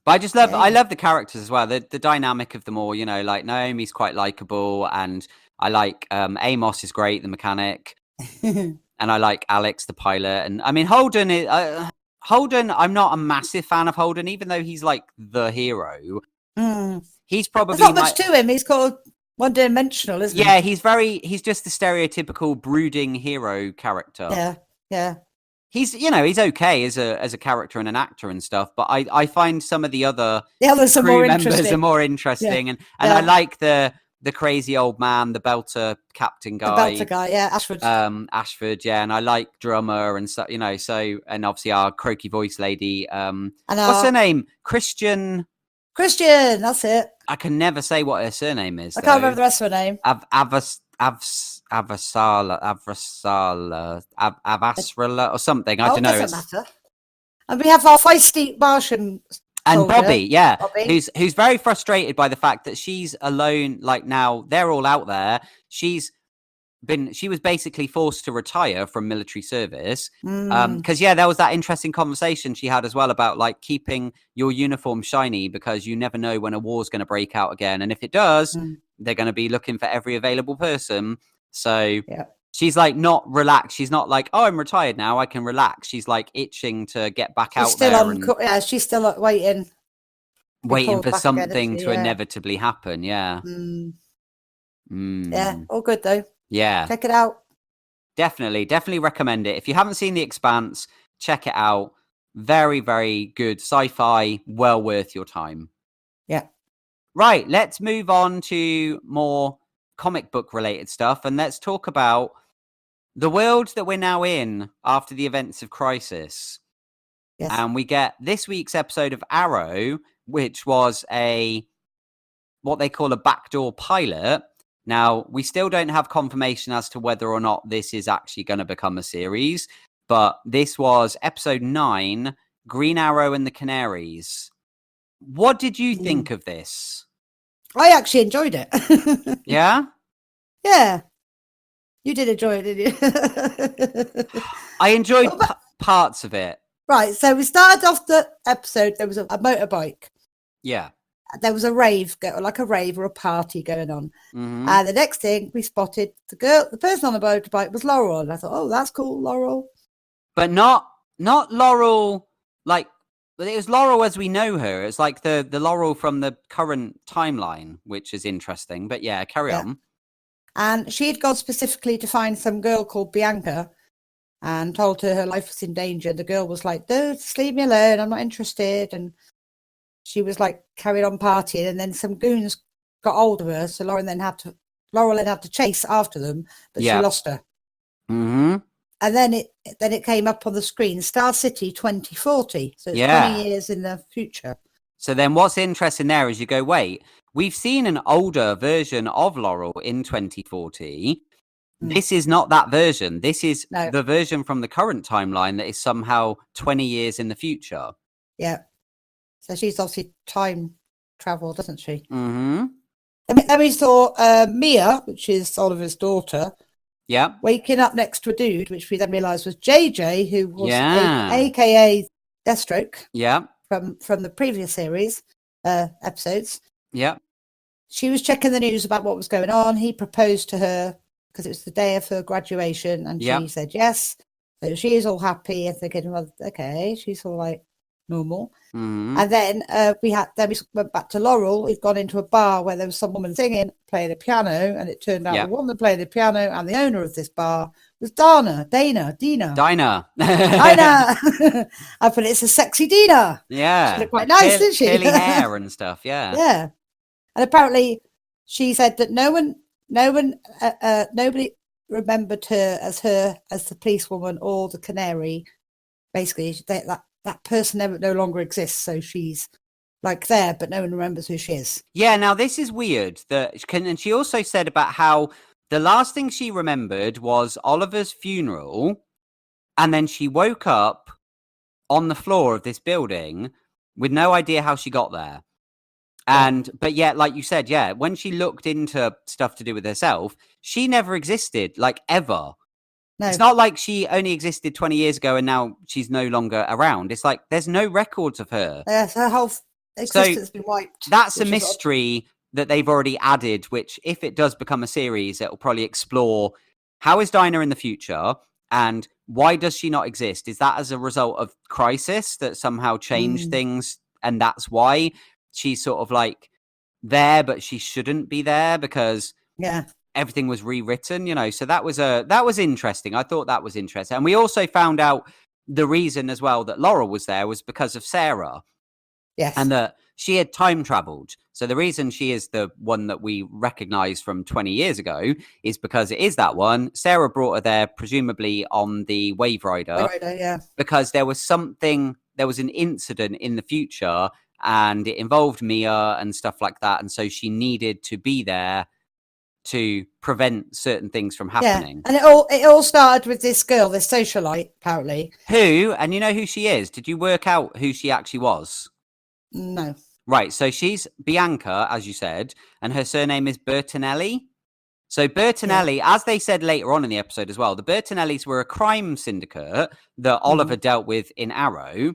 But I just love, I love the characters as well. The dynamic of them all, you know, like Naomi's quite likable, and I like Amos is great, the mechanic, and I like Alex, the pilot. And I mean, Holden is Holden. I'm not a massive fan of Holden, even though he's like the hero. He's probably there's not much to him. He's called one-dimensional, isn't he? Yeah, he's just the stereotypical brooding hero character. Yeah, yeah. He's, you know, he's okay as a character and an actor and stuff, but I find some of the others are more members are more interesting, and I like the crazy old man, the belter captain guy, Ashford. Ashford, yeah, and I like drummer and stuff, you know. So, and obviously our croaky voice lady, what's her name? Christian, that's it. I can never say what her surname is. I can't remember the rest of her name. Avasrala or something. I don't know. Doesn't matter. And we have our feisty Martian and soldier, Bobby, who's very frustrated by the fact that she's alone. Like, now they're all out there. She was basically forced to retire from military service because there was that interesting conversation she had as well about like keeping your uniform shiny, because you never know when a war's going to break out again, and if it does, they're going to be looking for every available person. So she's like not relaxed. She's not like, oh, I'm retired now, I can relax. She's like itching to get back out there. She's still waiting for something to inevitably happen. Yeah. Yeah, all good though. Yeah. Check it out. Definitely recommend it. If you haven't seen The Expanse, check it out. Very, very good sci-fi, well worth your time. Yeah. Right, let's move on to more comic book related stuff, and let's talk about the world that we're now in after the events of Crisis. Yes. And we get this week's episode of Arrow, which was what they call a backdoor pilot. Now, we still don't have confirmation as to whether or not this is actually going to become a series, but this was episode 9, Green Arrow and the Canaries. What did you think of this? I actually enjoyed it. Yeah? Yeah. You did enjoy it, didn't you? I enjoyed parts of it. Right, so we started off the episode. There was a motorbike. Yeah. There was a rave, like a rave or a party going on. Mm-hmm. And the next thing we spotted the person on the motorbike was Laurel. And I thought, oh, that's cool, Laurel. But not Laurel, like, it was Laurel as we know her. It's like the Laurel from the current timeline, which is interesting. But yeah, carry on. And she had gone specifically to find some girl called Bianca and told her life was in danger. The girl was like, dude, just leave me alone. I'm not interested. And she was like carried on partying. And then some goons got hold of her. So Laurel then had to chase after them, but she lost her. Mm-hmm. And then it came up on the screen, Star City 2040. So it's 20 years in the future. So then what's interesting there is you go, wait, we've seen an older version of Laurel in 2040. This is not that version. This is the version from the current timeline that is somehow 20 years in the future. Yeah. So she's obviously time travel, doesn't she? Mm-hmm. And we saw Mia, which is Oliver's daughter, waking up next to a dude, which we then realised was JJ, who was AKA Deathstroke. Yeah. From the previous series episodes. Yeah. She was checking the news about what was going on. He proposed to her because it was the day of her graduation, and she said yes. So she is all happy and thinking, well, okay, she's all like normal. Mm-hmm. And then we went back to Laurel. We'd gone into a bar where there was some woman singing, playing the piano, and it turned out the woman playing the piano and the owner of this bar was Dina. Dinah. I put it's a sexy Dina. Yeah. She looked quite nice, didn't she? Curly hair and stuff, yeah. Yeah. And apparently she said that nobody remembered her as the policewoman or the canary. Basically, that person no longer exists. So she's like there, but no one remembers who she is. Yeah, now this is weird. And she also said about how the last thing she remembered was Oliver's funeral, and then she woke up on the floor of this building with no idea how she got there. But yet, like you said, when she looked into stuff to do with herself, she never existed, like, ever. No. It's not like she only existed 20 years ago and now she's no longer around. It's like there's no records of her. Yes, her whole existence has been wiped. That's a mystery that they've already added, which if it does become a series, it'll probably explore how is Dinah in the future and why does she not exist? Is that as a result of Crisis that somehow changed things and that's why she's sort of like there, but she shouldn't be there because everything was rewritten, so that was interesting. I thought that was interesting. And we also found out the reason as well that Laurel was there was because of Sarah. Yes. And that she had time traveled. So the reason she is the one that we recognize from 20 years ago is because it is that one. Sarah brought her there, presumably on the Wave Rider. Because there was an incident in the future and it involved Mia and stuff like that. And so she needed to be there to prevent certain things from happening. And it all started with this girl, this socialite, apparently. Who, and you know who she is? Did you work out who she actually was? No. Right, so she's Bianca, as you said, and her surname is Bertinelli. So Bertinelli, as they said later on in the episode as well, the Bertinellis were a crime syndicate that Oliver dealt with in Arrow.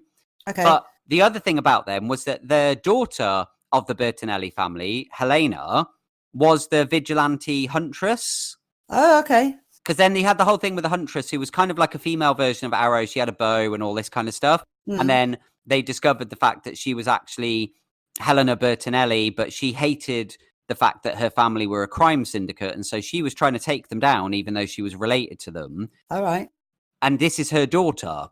Okay. But the other thing about them was that the daughter of the Bertinelli family, Helena, was the vigilante huntress. Oh, okay. Because then they had the whole thing with the huntress who was kind of like a female version of Arrow. She had a bow and all this kind of stuff. And then they discovered the fact that she was actually Helena Bertinelli, but she hated the fact that her family were a crime syndicate. And so she was trying to take them down, even though she was related to them. All right. And this is her daughter.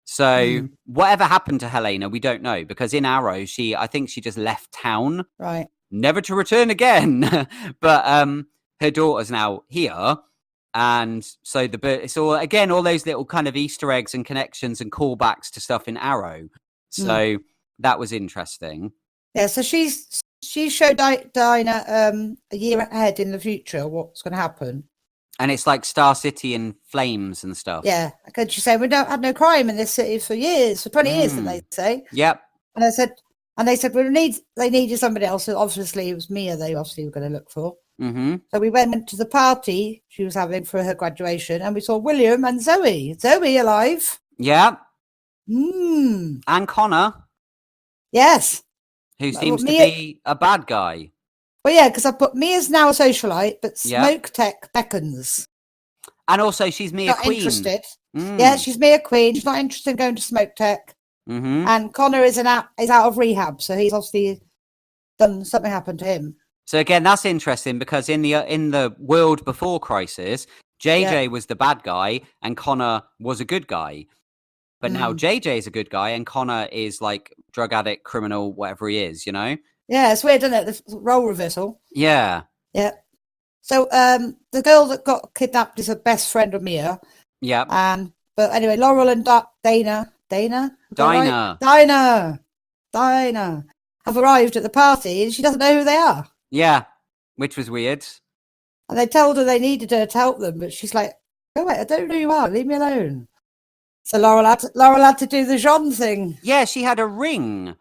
So whatever happened to Helena, we don't know. Because in Arrow, I think she just left town. Right. Never to return again. But her daughter's now here. And so it's all, again, all those little kind of Easter eggs and connections and callbacks to stuff in Arrow. So that was interesting. Yeah, so she showed Dinah a year ahead in the future what's going to happen. And it's like Star City in flames and stuff. Yeah, because she said, we don't have no crime in this city for 20 years, didn't they say? Yep. And they said, well, they needed somebody else. So obviously it was Mia they obviously were going to look for. Mm-hmm. So we went to the party she was having for her graduation, and we saw William and Zoe. Zoe alive. Yeah. Mm. And Connor, Yes. who Well, seems to be a bad guy. Well, yeah, because I put Mia's now a socialite, but Yeah. Smoke Tech beckons. And also, she's Mia Not Queen. interested. Mm. Yeah, she's Mia Queen. She's not interested in going to Smoke Tech. Mm-hmm. And Connor is out of rehab, so he's obviously done something happened to him. So again, that's interesting because in the world before Crisis, JJ was the bad guy and Connor was a good guy. But now JJ is a good guy and Connor is like drug addict, criminal, whatever he is, you know? Yeah, it's weird, isn't it? The role reversal. Yeah. Yeah. So the girl that got kidnapped is a best friend of Mia. Yeah. But anyway, Laurel and Dinah have arrived at the party and she doesn't know who they are. Yeah, which was weird. And they told her they needed her to help them, but she's like, "Oh wait, I don't know who you are. Leave me alone." So Laurel had to do the Jean thing. Yeah, she had a ring.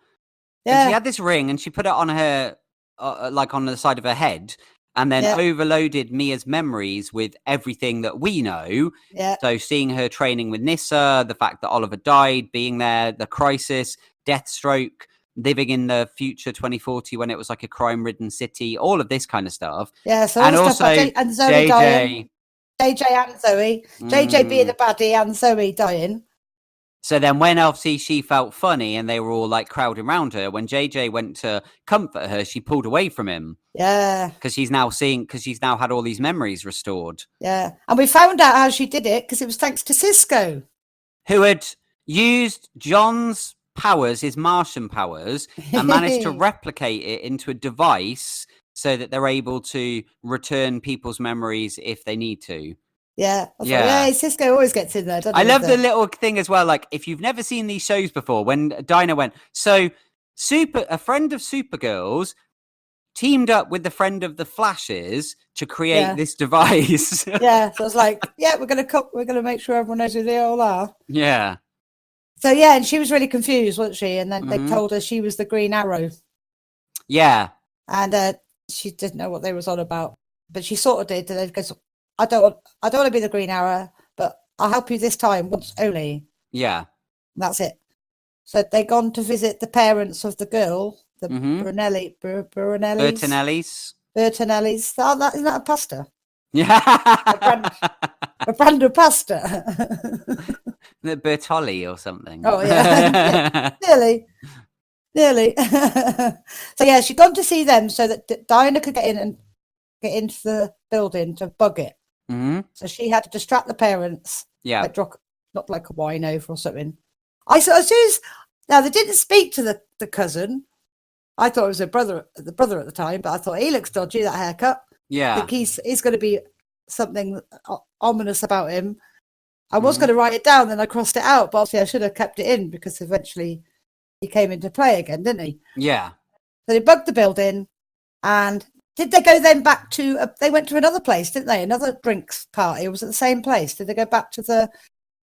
Yeah, and she had this ring, and she put it on her, like on the side of her head, and then overloaded Mia's memories with everything that we know. Yeah. So seeing her training with Nyssa, the fact that Oliver died, being there, the crisis, Deathstroke, living in the future 2040 when it was like a crime-ridden city, all of this kind of stuff. Yeah, so and all also stuff and Zoe JJ. dying. JJ and Zoe. JJ being a baddie and Zoe dying. So then when obviously she felt funny and they were all like crowding around her, when JJ went to comfort her, she pulled away from him. Yeah. Because she's now had all these memories restored. Yeah. And we found out how she did it because it was thanks to Cisco. Who had used John's powers, his Martian powers, and managed to replicate it into a device so that they're able to return people's memories if they need to. Yeah. Yeah. Cisco always gets in there, doesn't he? I love the little thing as well. Like, if you've never seen these shows before, when Dinah went, so a friend of Supergirl's teamed up with the friend of the Flashes to create this device. Yeah. So it's like, we're gonna make sure everyone knows who they all are. Yeah. So yeah, and she was really confused, wasn't she? And then they told her she was the Green Arrow. Yeah. And she didn't know what they was on about, but she sort of did. And then goes, I don't want to be the Green Arrow, but I'll help you this time, once only. Yeah. And that's it. So they've gone to visit the parents of the girl, the Bertinellis. Oh, isn't that a pasta? Yeah. A brand of pasta. The Bertolli or something. Oh, yeah. Nearly. So, yeah, she'd gone to see them so that Dinah could get into the building to bug it. Mm-hmm. So she had to distract the parents. Yeah. Not like a wine over or something. Now, they didn't speak to the cousin. I thought it was the brother at the time, but I thought he looks dodgy, that haircut. Yeah. I think he's going to be something ominous about him. I was going to write it down, then I crossed it out, but obviously I should have kept it in because eventually he came into play again, didn't he? Yeah. So they bugged the building, and did they go then back to? They went to another place, didn't they? Another drinks party. It was at the same place. Did they go back to the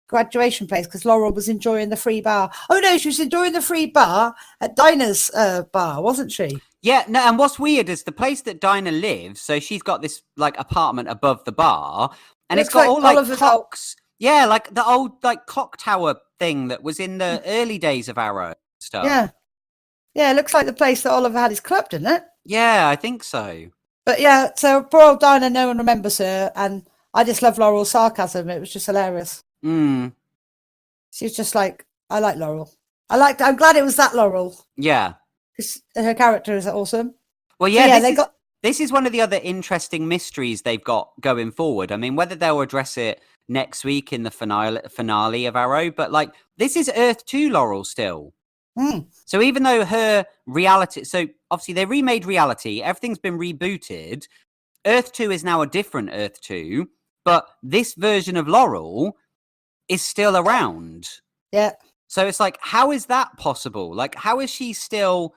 graduation place because Laurel was enjoying the free bar? Oh no, she was enjoying the free bar at Dinah's bar, wasn't she? Yeah, no, and what's weird is the place that Dinah lives, so she's got this like apartment above the bar, and it's got all like clocks. Yeah, like the old like clock tower thing that was in the early days of Arrow stuff. Yeah. Yeah, it looks like the place that Oliver had his club, didn't it? Yeah, I think so. But yeah, so poor old Dinah, no one remembers her, and I just love Laurel's sarcasm. It was just hilarious. She's just like, I like Laurel. I'm glad it was that Laurel. Yeah. Because her character is awesome. Well, yeah, this is one of the other interesting mysteries they've got going forward. I mean, whether they'll address it next week in the finale of Arrow, but like, this is Earth 2 Laurel still. So even though her reality, so obviously they remade reality, everything's been rebooted. Earth 2 is now a different Earth 2, but this version of Laurel is still around. Yeah. So it's like, how is that possible? Like, how is she still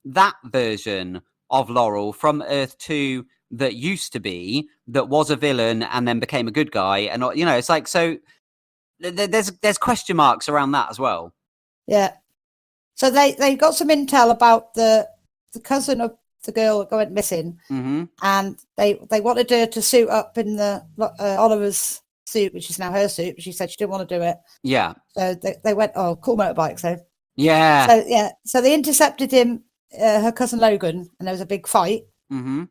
that version of Laurel from Earth 2 that used to be, that was a villain and then became a good guy? And, you know, it's like, so there's question marks around that as well. Yeah. So they got some intel about the cousin of the girl that went missing, Mm-hmm. and they wanted her to suit up in the Oliver's suit, which is now her suit, but she said she didn't want to do it. Yeah. So they went, oh, cool motorbike. Yeah. So they intercepted him, her cousin Logan, and there was a big fight. Mm-hmm.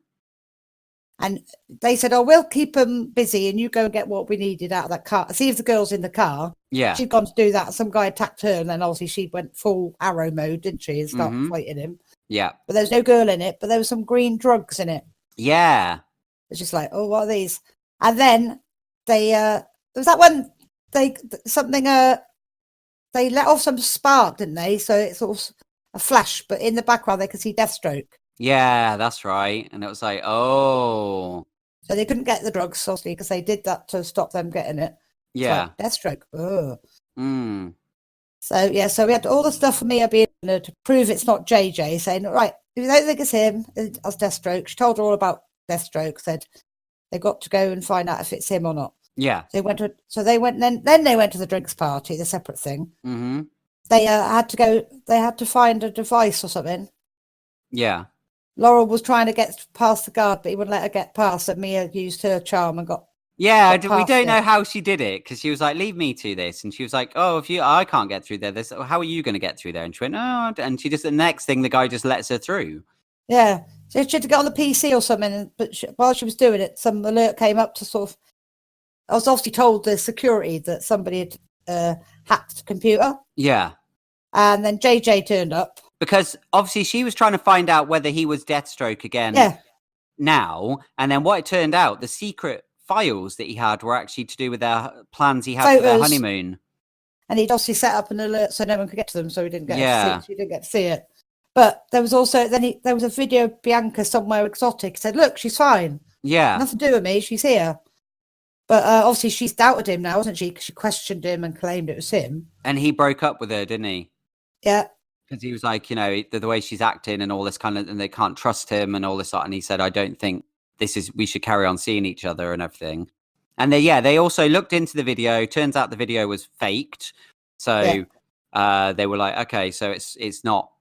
And they said, oh, we'll keep them busy and you go and get what we needed out of that car. See if the girl's in the car. Yeah. She'd gone to do that. Some guy attacked her, and then obviously she went full arrow mode, didn't she, and started fighting him. Yeah. But there was no girl in it, but there was some green drugs in it. Yeah. It's just like, oh, what are these? And then they, there was that one, they let off some spark, didn't they? So it's sort of a flash, but in the background they could see Deathstroke. Yeah, that's right. And it was like, oh. So they couldn't get the drugs, obviously, because they did that to stop them getting it. Yeah. Like, Deathstroke. Oh. Mm. So we had all the stuff for Mia being there to prove it's not JJ, saying, right, if you don't think it's him, as Deathstroke, she told her all about Deathstroke, said they've got to go and find out if it's him or not. Yeah. They went to they went to the drinks party, the separate thing. Mm-hmm. They had to find a device or something. Yeah. Laurel was trying to get past the guard, but he wouldn't let her get past, and Mia used her charm and got. Yeah, we past don't it. know how she did it, because she was like, leave me to this. And she was like, oh, I can't get through there. How are you going to get through there? And she went, oh, and she just, the next thing, the guy just lets her through. Yeah. So she had to get on the PC or something, but while she was doing it, some alert came up to sort of. I was obviously told the security that somebody had hacked the computer. Yeah. And then JJ turned up. Because obviously she was trying to find out whether he was Deathstroke again now. And then what it turned out, the secret files that he had were actually to do with their plans he had for their honeymoon. And he'd obviously set up an alert so no one could get to them, so he didn't get to see it. She didn't get to see it. But there was also, there was a video of Bianca somewhere exotic. He said, look, she's fine. Yeah. Nothing to do with me. She's here. But obviously she's doubted him now, hasn't she? Because she questioned him and claimed it was him. And he broke up with her, didn't he? Yeah. Because he was like, the way she's acting and all this kind of, and they can't trust him and all this. And he said, I don't think we should carry on seeing each other and everything. And they also looked into the video. Turns out the video was faked. So they were like, okay, so she's not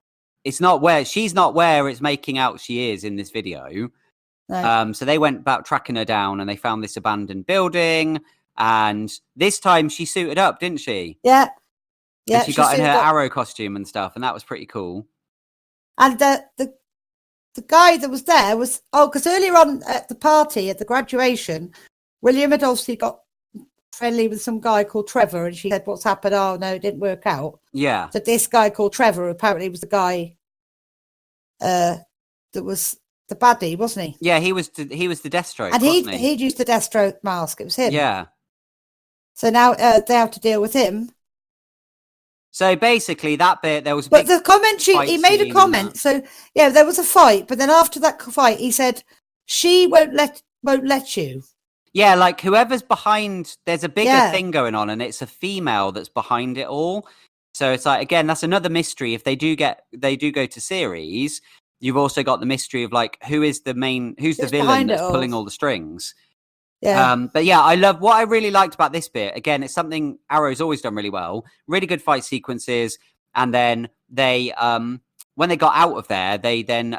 where it's making out she is in this video. No. So they went about tracking her down, and they found this abandoned building. And this time she suited up, didn't she? Yeah. Yeah. And she got in her arrow costume and stuff, and that was pretty cool. And the guy that was there was because earlier on at the party, at the graduation, William had obviously got friendly with some guy called Trevor, and she said, "What's happened?" Oh no, it didn't work out. Yeah. So this guy called Trevor apparently was the guy that was the baddie, wasn't he? Yeah, he was the Deathstroke, and wasn't he? He'd used the Deathstroke mask. It was him. Yeah. So now they have to deal with him. So basically, that bit there was. But the comment he made a comment. So yeah, there was a fight, but then after that fight, he said, "She won't let you." Yeah, like whoever's behind, there's a bigger thing going on, and it's a female that's behind it all. So it's like, again, that's another mystery. If they do go to series, you've also got the mystery of like who's the villain that's pulling all the strings. Yeah. But yeah, what I really liked about this bit. Again, it's something Arrow's always done really well. Really good fight sequences, and then they, when they got out of there, they then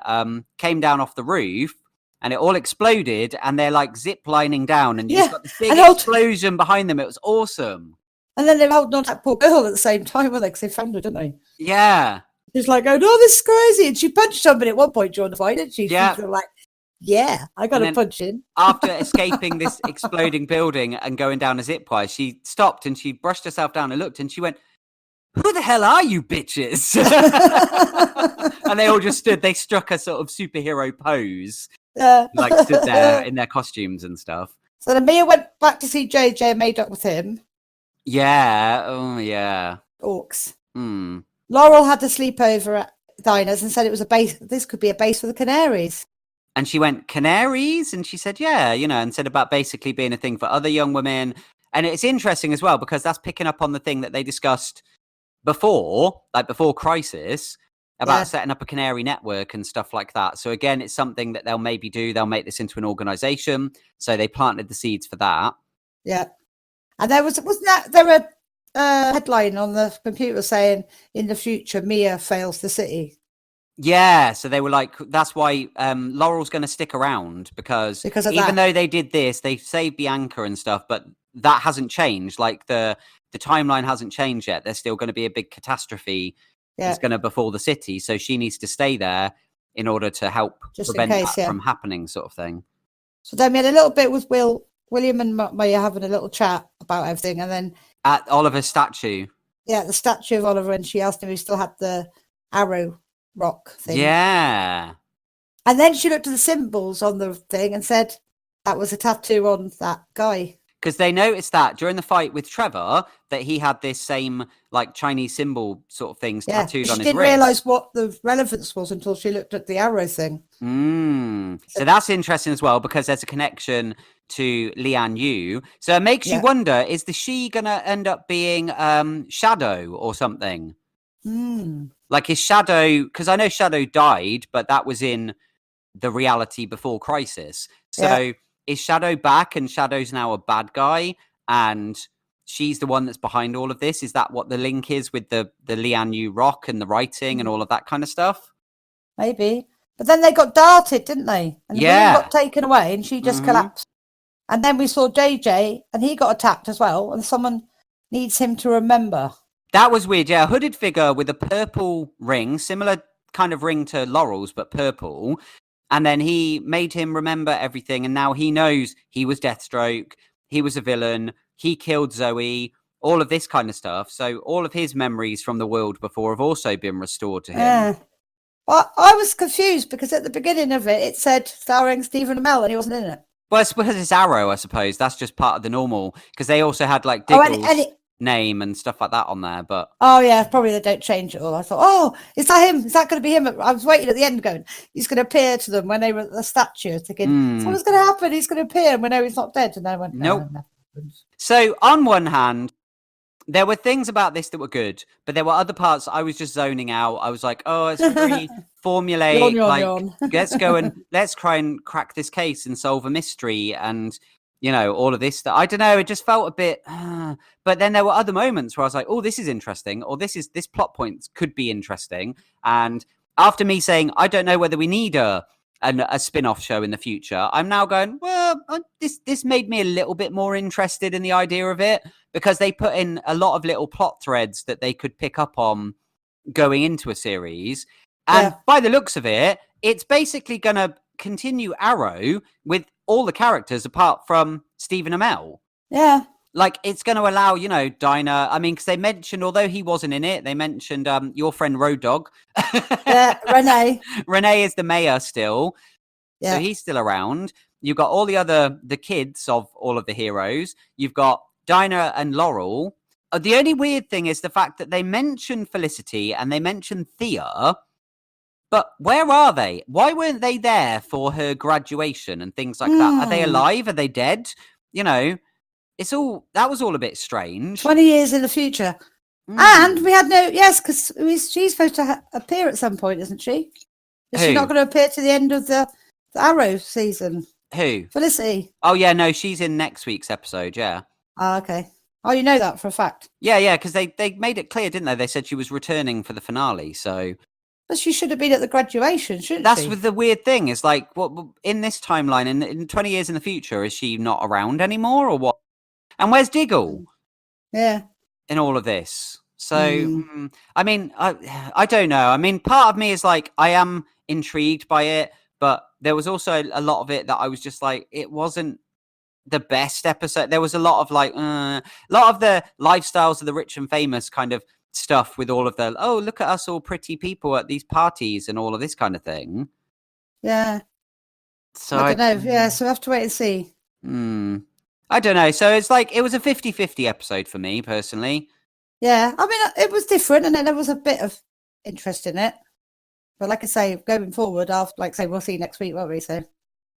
came down off the roof. And it all exploded, and they're like zip lining down, and you just got this big explosion behind them. It was awesome. And then they were holding on to that poor girl at the same time, weren't they? Because they found her, didn't they? Yeah. She's like, oh, no, this is crazy. And she punched somebody at one point during the fight, didn't she? Yeah. She was like, yeah, I got to punch in. After escaping this exploding building and going down a zip wire, she stopped and she brushed herself down and looked, and she went, who the hell are you bitches? And they all just stood. They struck a sort of superhero pose. Like stood there in their costumes and stuff. So then Mia went back to see JJ and made up with him. Yeah. Oh, yeah. Orcs. Hmm. Laurel had to sleep over at Dinah's and said it was a base. This could be a base for the Canaries. And she went, Canaries? And she said, yeah, and said about basically being a thing for other young women. And it's interesting as well, because that's picking up on the thing that they discussed before Crisis, about setting up a Canary network and stuff like that. So again, it's something that they'll maybe do. They'll make this into an organization. So they planted the seeds for that. Yeah. And there a headline on the computer saying, in the future, Mia fails the city. Yeah, so they were like, that's why Laurel's going to stick around because of even that. though they did this, they saved Bianca and stuff, but that hasn't changed. Like the timeline hasn't changed yet. There's still going to be a big catastrophe that's going to befall the city, so she needs to stay there in order to help Just prevent in case, that from happening, sort of thing. So then we had a little bit with William and Maya having a little chat about everything, and then At Oliver's statue. Yeah, the statue of Oliver, and she asked him if he still had the arrow rock thing. Yeah. And then she looked at the symbols on the thing and said that was a tattoo on that guy. Because they noticed that during the fight with Trevor, that he had this same like Chinese symbol sort of things tattooed on his wrist. She didn't realise what the relevance was until she looked at the arrow thing. So that's interesting as well, because there's a connection to Lian Yu. So it makes you wonder, is the she going to end up being Shadow or something? Like is Shadow, because I know Shadow died, but that was in the reality before Crisis. So is Shadow back and Shadow's now a bad guy and she's the one that's behind all of this? Is that what the link is with the Lian Yu rock and the writing and all of that kind of stuff? Maybe. But then they got darted, didn't they? And the balloon got taken away and she just collapsed. And then we saw JJ and he got attacked as well. And someone needs him to remember. That was weird. Yeah, a hooded figure with a purple ring, similar kind of ring to Laurel's, but purple. And then he made him remember everything. And now he knows he was Deathstroke. He was a villain. He killed Zoe. All of this kind of stuff. So all of his memories from the world before have also been restored to him. Well, I was confused because at the beginning of it, it said starring Stephen Amell and he wasn't in it. Well, it's because it's Arrow, I suppose. That's just part of the normal. Because they also had like Diggle's name and stuff like that on there. But probably they don't change it all. I thought, is that him? Is that going to be him? I was waiting at the end going, he's going to appear to them when they were at the statue, thinking, what's going to happen? He's going to appear. And we know he's not dead. And I went, nope. So on one hand, there were things about this that were good, but there were other parts I was just zoning out. I was like, oh, it's very formulaic. Yawn. Let's go and let's try and crack this case and solve a mystery and, you know, all of this stuff. I don't know. It just felt a bit, but then there were other moments where I was like, oh, this is interesting. Or this plot point could be interesting. And after me saying, I don't know whether we need a spin-off show in the future, I'm now going, well, this made me a little bit more interested in the idea of it, because they put in a lot of little plot threads that they could pick up on going into a series. And by the looks of it, it's basically going to continue Arrow with all the characters apart from Stephen Amell. Yeah. Like, it's going to allow, you know, Dinah. I mean, because they mentioned, although he wasn't in it, they mentioned your friend Road Dogg. Renee. Renee is the mayor still. Yeah. So he's still around. You've got all the kids of all of the heroes. You've got Dinah and Laurel. The only weird thing is the fact that they mentioned Felicity and they mentioned Thea. But where are they? Why weren't they there for her graduation and things like that? Are they alive? Are they dead? You know. That was all a bit strange. 20 years in the future. And we had because she's supposed to appear at some point, isn't she? Is she not going to appear to the end of the Arrow season? Who? Felicity. Oh, yeah, no, she's in next week's episode, yeah. Oh, okay. Oh, you know that for a fact? Yeah, because they made it clear, didn't they? They said she was returning for the finale, so... But she should have been at the graduation, shouldn't she? That's with the weird thing. Is like, what in this timeline, in 20 years in the future, is she not around anymore, or what? And where's Diggle? Yeah. In all of this. So, I mean, I don't know. I mean, part of me is like, I am intrigued by it, but there was also a lot of it that I was just like, it wasn't the best episode. There was a lot of like, a lot of the lifestyles of the rich and famous kind of stuff with all of the, oh, look at us all pretty people at these parties and all of this kind of thing. Yeah. So I don't know. Yeah, so we have to wait and see. I don't know. So it's like, it was a 50-50 episode for me, personally. Yeah. I mean, it was different and then there was a bit of interest in it. But like I say, going forward, we'll see next week, won't we? So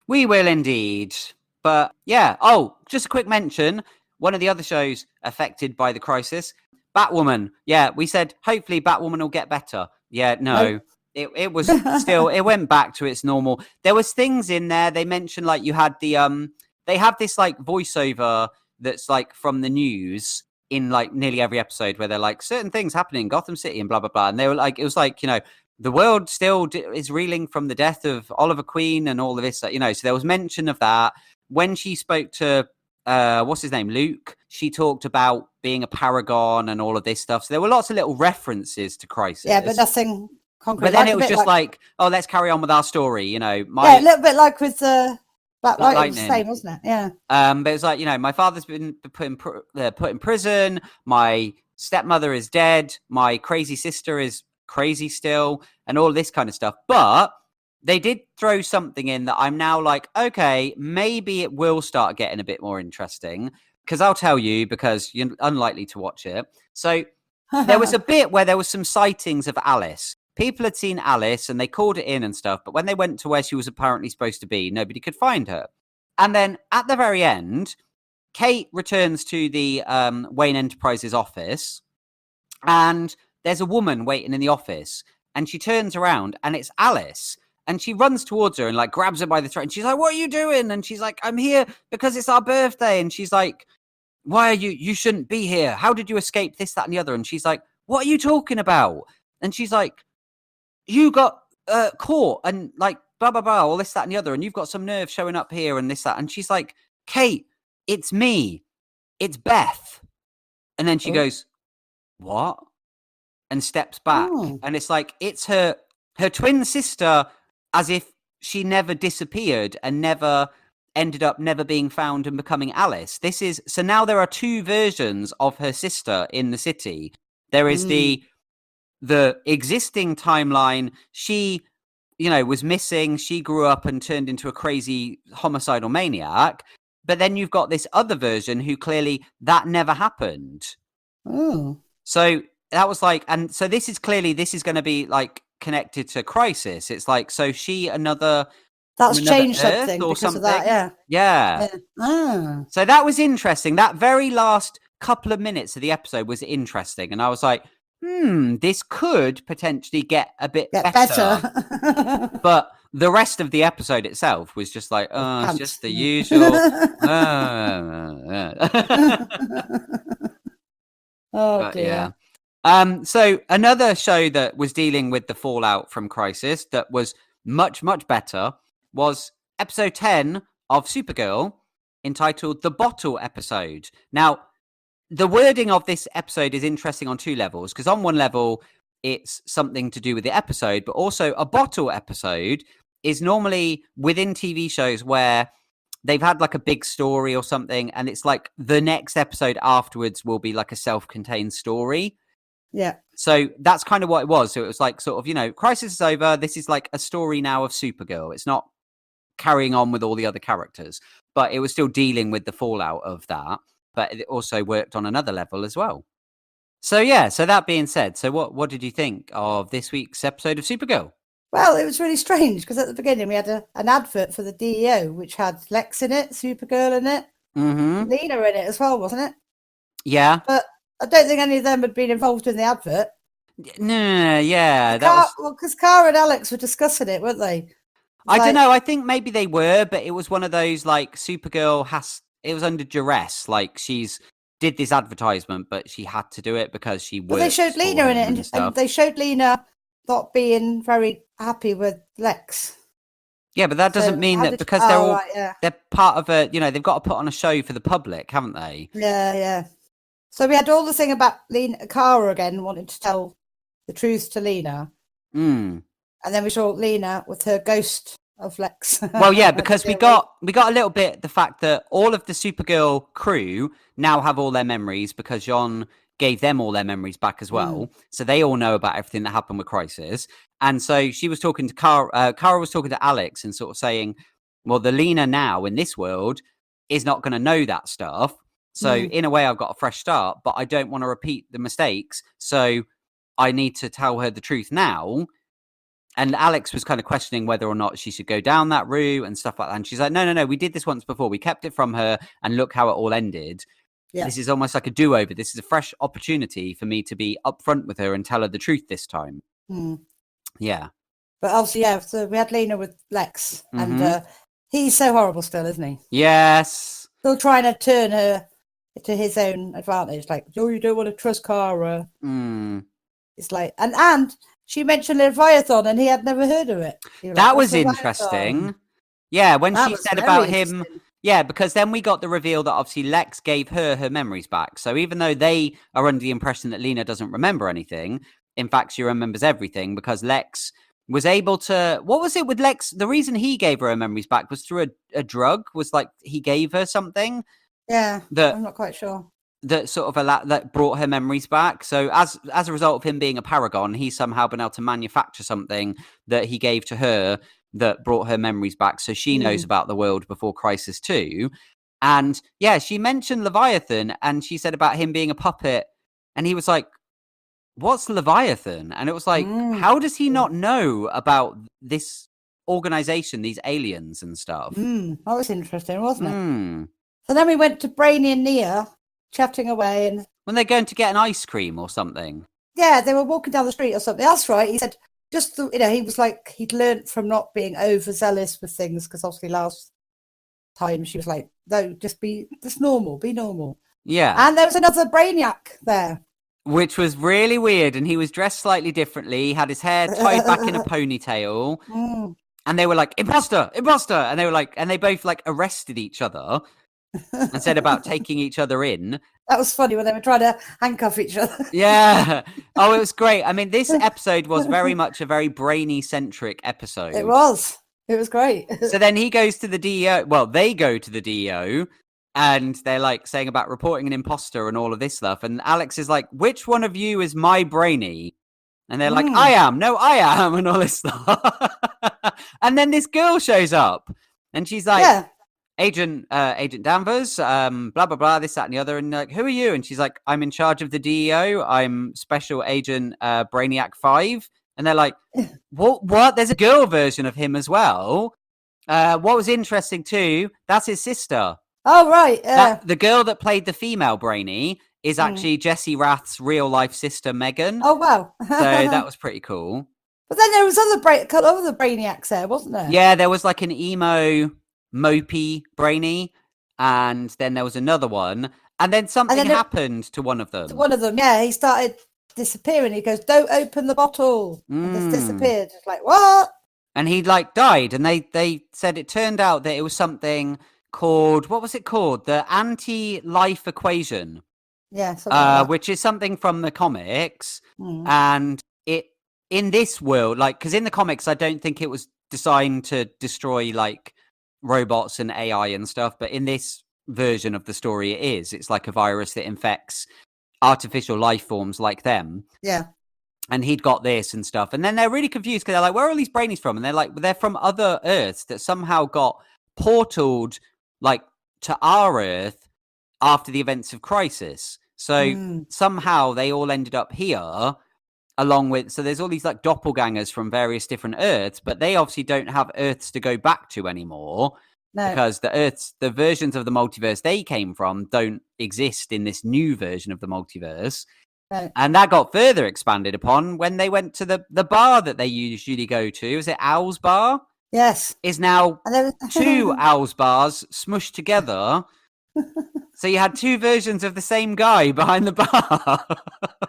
we will indeed. But yeah. Oh, just a quick mention. One of the other shows affected by the crisis, Batwoman. Yeah, we said, hopefully Batwoman will get better. Yeah, no. It was still, it went back to its normal. There was things in there. They mentioned like you had the, they have this like voiceover that's like from the news in like nearly every episode where they're like certain things happening in Gotham City and blah, blah, blah. And they were like, it was like, you know, the world still is reeling from the death of Oliver Queen and all of this, so there was mention of that. When she spoke to, what's his name, Luke, she talked about being a paragon and all of this stuff. So there were lots of little references to Crisis. Yeah, but nothing concrete. But then it was just like, oh, let's carry on with our story, Yeah, a little bit like with Black Lightning, it was the same, wasn't it? Yeah. But it was like, my father's been put in prison. My stepmother is dead. My crazy sister is crazy still, and all this kind of stuff. But they did throw something in that I'm now like, okay, maybe it will start getting a bit more interesting. Because I'll tell you, because you're unlikely to watch it. So there was a bit where there was some sightings of Alice. People had seen Alice and they called it in and stuff, but when they went to where she was apparently supposed to be, nobody could find her. And then at the very end, Kate returns to the Wayne Enterprises office, and there's a woman waiting in the office, and she turns around and it's Alice. And she runs towards her and like grabs her by the throat. And she's like, "What are you doing?" And she's like, "I'm here because it's our birthday." And she's like, "Why are you shouldn't be here. How did you escape this, that, and the other?" And she's like, "What are you talking about?" And she's like, "You got caught and like blah, blah, blah, all this, that, and the other. And you've got some nerve showing up here and this, that." And she's like, "Kate, it's me. It's Beth." And then she goes, "What?" And steps back. And it's like, it's her twin sister, as if she never disappeared and never ended up never being found and becoming Alice. So now there are two versions of her sister in the city. There is the existing timeline. She, was missing. She grew up and turned into a crazy homicidal maniac. But then you've got this other version who clearly that never happened. So that was like, and so this is going to be like connected to Crisis. It's like, so she that's changed Earth something or because something. of that, yeah. So that was interesting. That very last couple of minutes of the episode was interesting, and I was like, this could potentially get a bit better. But the rest of the episode itself was just like, it's just the usual. Oh dear. Yeah. So another show that was dealing with the fallout from Crisis that was much, much better was episode 10 of Supergirl, entitled The Bottle Episode. Now, the wording of this episode is interesting on two levels, because on one level, it's something to do with the episode, but also a bottle episode is normally within TV shows where they've had like a big story or something, and it's like the next episode afterwards will be like a self-contained story. Yeah. So that's kind of what it was. So it was like sort of, Crisis is over. This is like a story now of Supergirl. It's not carrying on with all the other characters, but it was still dealing with the fallout of that. But it also worked on another level as well. So yeah, so that being said, so what did you think of this week's episode of Supergirl? Well, it was really strange because at the beginning we had an advert for the DEO, which had Lex in it, Supergirl in it, Lena in it as well, wasn't it? Yeah. But I don't think any of them had been involved in the advert. No, yeah. Because Kara and Alex were discussing it, weren't they? I don't know. I think maybe they were, but it was one of those like Supergirl it was under duress. Like she's did this advertisement, but she had to do it because she worked. Well, they showed Lena in it, and they showed Lena not being very happy with Lex. Yeah, but that doesn't mean that because they're part of they've got to put on a show for the public, haven't they? Yeah. So we had all the thing about Kara again wanting to tell the truth to Lena. And then we saw Lena with her ghost of Lex. Well, yeah, because we got a little bit the fact that all of the Supergirl crew now have all their memories because John gave them all their memories back as well. So they all know about everything that happened with Crisis. And so she was talking to Kara was talking to Alex and sort of saying, well, the Lena now in this world is not going to know that stuff. So in a way, I've got a fresh start, but I don't want to repeat the mistakes. So I need to tell her the truth now. And Alex was kind of questioning whether or not she should go down that route and stuff like that. And she's like, no, we did this once before. We kept it from her and look how it all ended. Yeah. This is almost like a do-over. This is a fresh opportunity for me to be upfront with her and tell her the truth this time. Yeah. But obviously, so we had Lena with Lex and he's so horrible still, isn't he? Yes. Still trying to turn her to his own advantage. Like, you don't want to trust Kara. It's like, and she mentioned Leviathan, and he had never heard of it. That was interesting. Yeah, when she said about him. Yeah, because then we got the reveal that obviously Lex gave her memories back. So even though they are under the impression that Lena doesn't remember anything, in fact, she remembers everything because Lex was able to... What was it with Lex? The reason he gave her memories back was through a drug, was like he gave her something. Yeah, I'm not quite sure. That sort of that brought her memories back. So as a result of him being a paragon, he's somehow been able to manufacture something that he gave to her that brought her memories back, so she knows about the world before Crisis 2. And yeah, she mentioned Leviathan, and she said about him being a puppet, and he was like, what's Leviathan? And it was like, how does he not know about this organization, these aliens and stuff? That was interesting, wasn't it? So then we went to Brainy and Nia chatting away, and when they're going to get an ice cream or something. Yeah, they were walking down the street or something. That's right. He said, he was like, he'd learned from not being overzealous with things, because obviously last time she was like, no, just normal, be normal. Yeah. And there was another Brainiac there. Which was really weird, and he was dressed slightly differently. He had his hair tied back in a ponytail. And they were like, imposter, imposter. And they were like, and they both like arrested each other and said about taking each other in. That was funny when they were trying to handcuff each other. Yeah. Oh, it was great. I mean, this episode was very much a very brainy-centric episode. It was. It was great. So then he goes to the DEO. Well, they go to the DEO, and they're like saying about reporting an imposter and all of this stuff. And Alex is like, which one of you is my Brainy? And they're like, I am. No, I am. And all this stuff. And then this girl shows up, and she's like, Agent Danvers, blah, blah, blah, this, that, and the other. And like, who are you? And she's like, I'm in charge of the DEO. I'm Special Agent Brainiac 5. And they're like, what? There's a girl version of him as well. What was interesting too, that's his sister. Oh, right. The girl that played the female Brainy is actually Jesse Rath's real life sister, Megan. Oh, wow. So that was pretty cool. But then there was other Brainiacs there, wasn't there? Yeah, there was like an emo... mopey Brainy, and then there was another one, and then something happened to one of them. Yeah, he started disappearing. He goes, "Don't open the bottle," and just disappeared. It's like, what? And he like died, and they said it turned out that it was something called, what was it called? The anti-life equation. Yeah, like which is something from the comics, and it in this world, like, because in the comics, I don't think it was designed to destroy like robots and AI and stuff, but in this version of the story it is. It's like a virus that infects artificial life forms like them. Yeah. And he'd got this and stuff. And then they're really confused because they're like, where are all these Brainies from? And they're like, they're from other Earths that somehow got portaled like to our Earth after the events of Crisis. So somehow they all ended up here along with, so there's all these like doppelgangers from various different Earths, but they obviously don't have Earths to go back to anymore. No. Because the versions of the multiverse they came from don't exist in this new version of the multiverse. No. And that got further expanded upon when they went to the bar that they usually go to. Is it Owl's Bar? Yes. Is now two Owl's Bars smushed together. So you had two versions of the same guy behind the bar.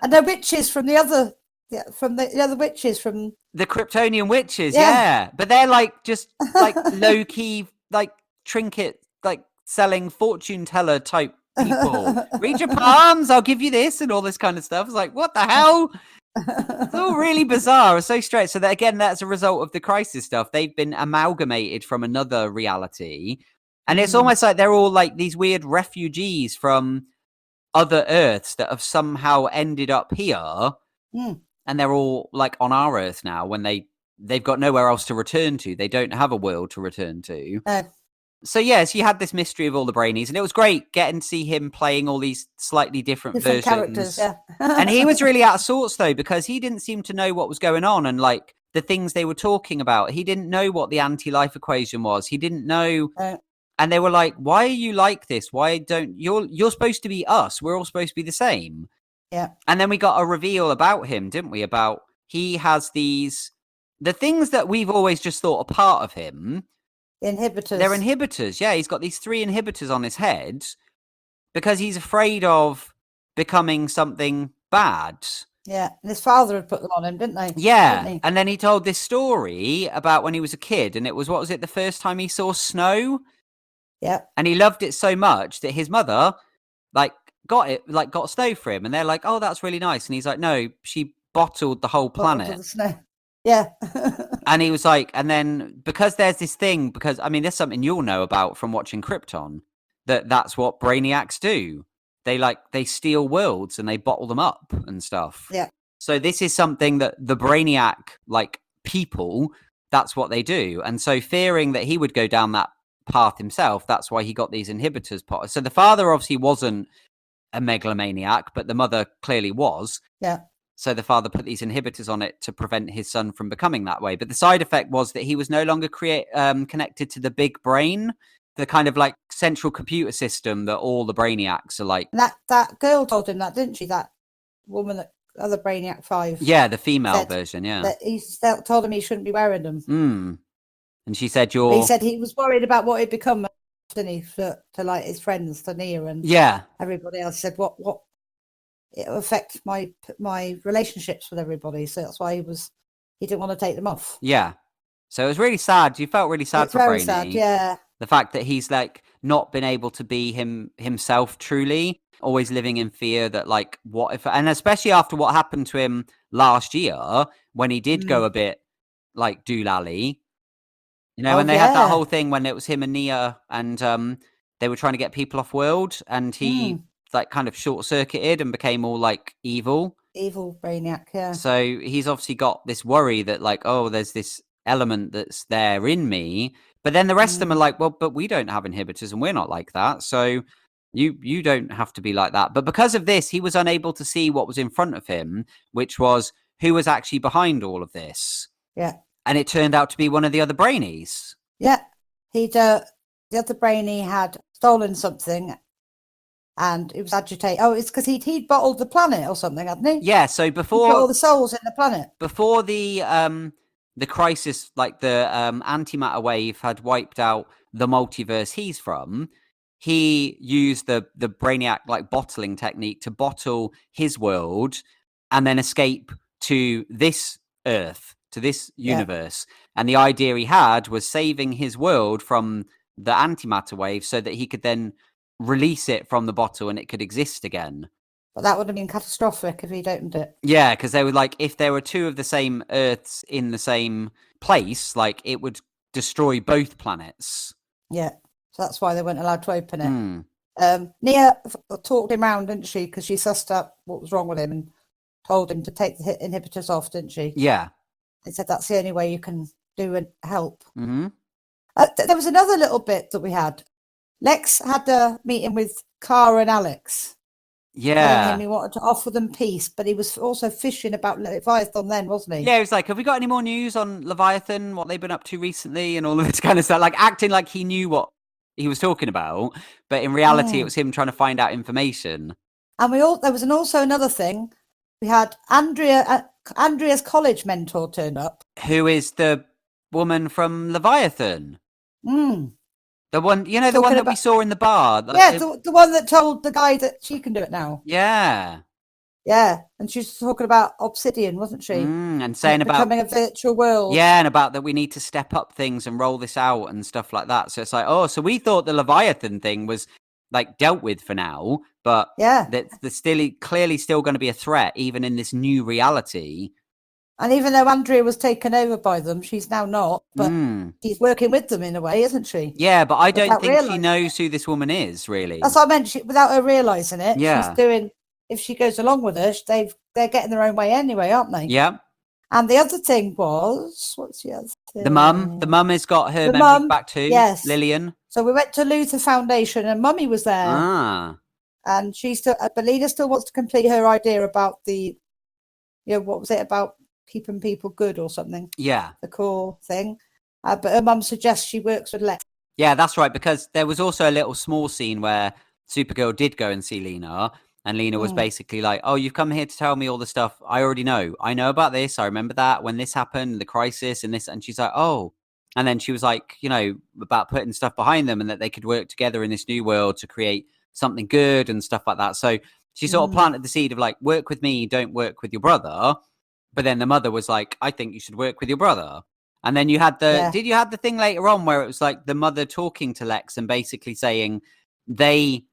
And they're witches from the other... Yeah, from the other witches from the Kryptonian witches, yeah. But they're like just like low key, like trinket, like selling fortune teller type people. Read your palms, I'll give you this, and all this kind of stuff. It's like, what the hell? It's all really bizarre. It's so strange. So that again, that's a result of the Crisis stuff. They've been amalgamated from another reality, and it's almost like they're all like these weird refugees from other Earths that have somehow ended up here. And they're all like on our Earth now when they've got nowhere else to return to. They don't have a world to return to. So yes, you had this mystery of all the Brainies, and it was great getting to see him playing all these slightly different versions. Characters, yeah. And he was really out of sorts though, because he didn't seem to know what was going on and like the things they were talking about. He didn't know what the anti-life equation was. He didn't know. And they were like, "Why are you like this? Why don't you're supposed to be us? We're all supposed to be the same." Yeah. And then we got a reveal about him, didn't we? About he has the things that we've always just thought are part of him. Inhibitors. They're inhibitors. Yeah, he's got these 3 inhibitors on his head because he's afraid of becoming something bad. Yeah, and his father had put them on him, didn't they? Yeah, Didn't he? and then he told this story about when he was a kid, and it was, what was it, the first time he saw snow? Yeah. And he loved it so much that his mother, like, got snow for him, and they're like, oh, that's really nice. And he's like, no, she bottled the whole Bottled to planet. the snow. Yeah. And he was like, and then because there's this thing, because I mean, there's something you'll know about from watching Krypton, that's what brainiacs do. They steal worlds and they bottle them up and stuff. Yeah. So this is something that the brainiac, like, people, that's what they do. And so fearing that he would go down that path himself, that's why he got these inhibitors. So the father obviously wasn't a megalomaniac, but the mother clearly was. Yeah. So the father put these inhibitors on it to prevent his son from becoming that way. But the side effect was that he was no longer connected to the big brain, the kind of like central computer system that all the brainiacs are like. And that girl told him that, didn't she? That woman, that other Brainiac 5. Yeah, the female version, yeah. That he told him he shouldn't be wearing them. And she said, He said he was worried about what he'd become, didn't he, to like his friends, to Nia and everybody else. Said what it'll affect my relationships with everybody, so that's why he didn't want to take them off. Yeah, so it was really sad. You felt really sad for very Brainy. Sad, yeah. The fact that he's like not been able to be himself truly, always living in fear that, like, what if, and especially after what happened to him last year when he did go a bit like doolally, you know, when they had that whole thing when it was him and Nia and they were trying to get people off world, and he like kind of short circuited and became all like evil Brainiac. Yeah, so he's obviously got this worry that, like, oh, there's this element that's there in me, but then the rest of them are like, well, but we don't have inhibitors and we're not like that, so you don't have to be like that. But because of this, he was unable to see what was in front of him, which was who was actually behind all of this. Yeah. And it turned out to be one of the other brainies. Yeah, the other brainy had stolen something, and it was agitated. Oh, it's because he'd bottled the planet or something, hadn't he? Yeah. So before he put all the souls in the planet, before the crisis, like the antimatter wave had wiped out the multiverse he's from, he used the Brainiac like bottling technique to bottle his world and then escape to this Earth, to this universe. And the idea he had was saving his world from the antimatter wave so that he could then release it from the bottle and it could exist again. But that would have been catastrophic if he'd opened it. Yeah, because they were like, if there were two of the same Earths in the same place, like, it would destroy both planets. Yeah, so that's why they weren't allowed to open it. Nia talked him round, didn't she? Because she sussed up what was wrong with him and told him to take the inhibitors off, didn't she? Yeah. They said that's the only way you can do and help. Mm-hmm. There was another little bit that we had. Lex had a meeting with Kara and Alex. Yeah. He wanted to offer them peace, but he was also fishing about Leviathan then, wasn't he? Yeah, he was like, have we got any more news on Leviathan, what they've been up to recently and all of this kind of stuff? Like, acting like he knew what he was talking about, but in reality it was him trying to find out information. And there was also another thing. We had Andrea's college mentor turned up. Who is the woman from Leviathan? The one, you know, the one that we saw in the bar. Yeah, the one that told the guy that she can do it now. Yeah. Yeah, and she was talking about Obsidian, wasn't she? And saying about becoming a virtual world. Yeah, and about that we need to step up things and roll this out and stuff like that. So it's like, oh, so we thought the Leviathan thing was like dealt with for now, but there's clearly still going to be a threat even in this new reality. And even though Andrea was taken over by them, she's now not. But she's working with them in a way, isn't she? Yeah, but I don't think she knows who this woman is, really. That's what I meant. Without her realising it, she's doing. If she goes along with her, they're getting their own way anyway, aren't they? Yeah. And the other thing was, what's the other thing? The mum has got her memories back too. Yes, Lillian. So we went to Luther Foundation, and Mummy was there. And she still, Belina still wants to complete her idea about the, what was it about? Keeping people good or something. Yeah. The core thing. But her mum suggests she works with Lex. Yeah, that's right. Because there was also a little small scene where Supergirl did go and see Lena. And Lena was basically like, oh, you've come here to tell me all the stuff I already know. I know about this. I remember that when this happened, the crisis and this. And she's like, oh. And then she was like, about putting stuff behind them and that they could work together in this new world to create something good and stuff like that. So She sort of planted the seed of like, work with me, don't work with your brother. But then the mother was like, I think you should work with your brother. And then you had did you have the thing later on where it was like the mother talking to Lex and basically saying they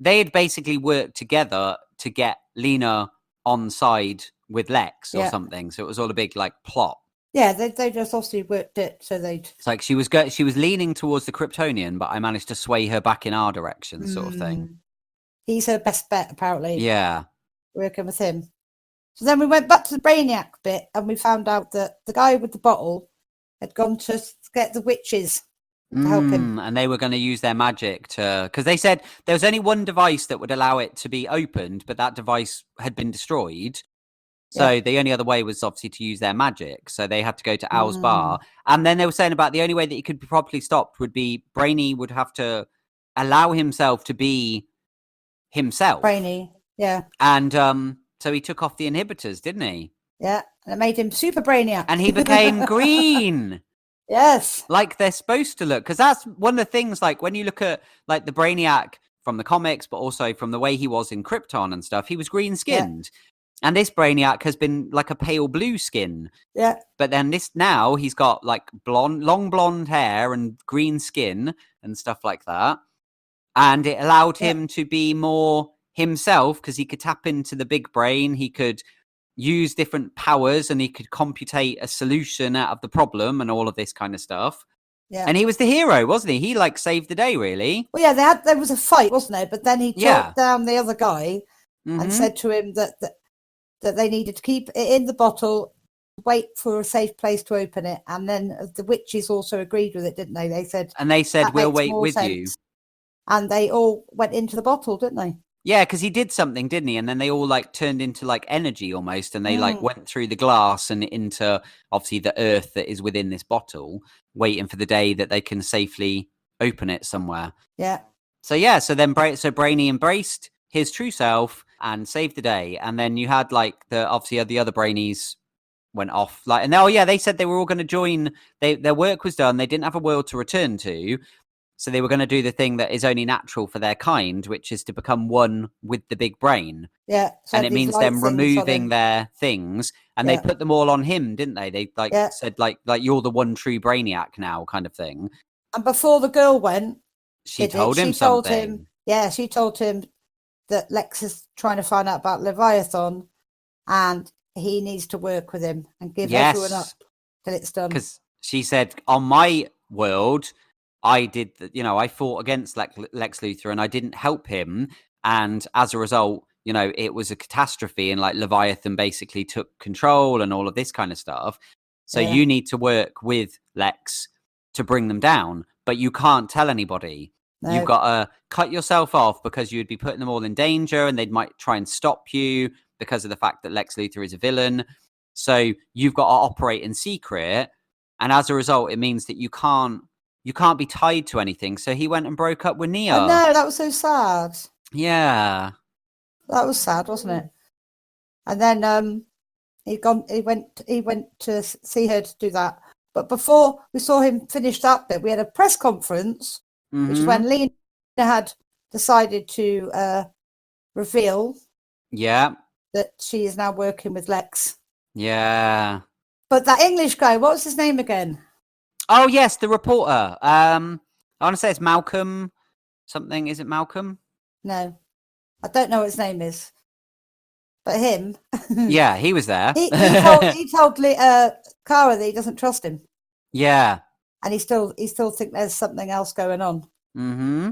had basically worked together to get Lena on side with Lex or something. So it was all a big like plot. Yeah, they just obviously worked it so they'd. It's like she was leaning towards the Kryptonian, but I managed to sway her back in our direction, sort of thing. He's her best bet, apparently. Yeah. Working with him. So then we went back to the Brainiac bit and we found out that the guy with the bottle had gone to get the witches to help him. And they were going to use their magic because they said there was only one device that would allow it to be opened, but that device had been destroyed. So the only other way was obviously to use their magic. So they had to go to Al's bar. And then they were saying about the only way that he could be properly stopped would be Brainy would have to allow himself to be himself. Brainy, yeah. And so he took off the inhibitors, didn't he? Yeah, and it made him super Brainiac. And he became green. Yes. Like they're supposed to look. Because that's one of the things, like when you look at like the Brainiac from the comics, but also from the way he was in Krypton and stuff, he was green-skinned. Yeah. And this Brainiac has been like a pale blue skin. Yeah. But then now he's got like long blonde hair and green skin and stuff like that. And it allowed him to be more himself because he could tap into the big brain. He could use different powers and he could computate a solution out of the problem and all of this kind of stuff. Yeah. And he was the hero, wasn't he? He like saved the day, really. Well, yeah, there was a fight, wasn't there? But then he talked down the other guy and said to him that they needed to keep it in the bottle, wait for a safe place to open it. And then the witches also agreed with it, didn't they? They said, we'll wait with you. And they all went into the bottle, didn't they? Yeah, because he did something, didn't he? And then they all like turned into like energy almost, and they like went through the glass and into obviously the earth that is within this bottle, waiting for the day that they can safely open it somewhere. Yeah. So then Brainy embraced his true self and saved the day, and then you had like the other Brainies went off like, and they said they were all going to join. Their work was done. They didn't have a world to return to. So they were going to do the thing that is only natural for their kind, which is to become one with the big brain. Yeah. So and it means them removing their things. And they put them all on him, didn't they? They said like you're the one true Brainiac now kind of thing. And before the girl went, she told him something. She told him that Lex is trying to find out about Leviathan and he needs to work with him and give everyone up till it's done. Because she said, on my world, I did, I fought against Lex Luthor and I didn't help him. And as a result, it was a catastrophe and like Leviathan basically took control and all of this kind of stuff. So you need to work with Lex to bring them down, but you can't tell anybody. No. You've got to cut yourself off because you'd be putting them all in danger and they might try and stop you because of the fact that Lex Luthor is a villain. So you've got to operate in secret. And as a result, it means that you can't be tied to anything. So he went and broke up with Nia. Oh, no, that was so sad. Yeah. That was sad, wasn't it? And then he went to see her to do that. But before we saw him finish that bit, we had a press conference, which is when Lena had decided to reveal that she is now working with Lex. Yeah. But that English guy, what was his name again? Oh, yes, the reporter. I want to say it's Malcolm something. Is it Malcolm? No, I don't know what his name is. But him. Yeah, he was there. he told Kara that he doesn't trust him. Yeah. And he still think there's something else going on. Mm-hmm.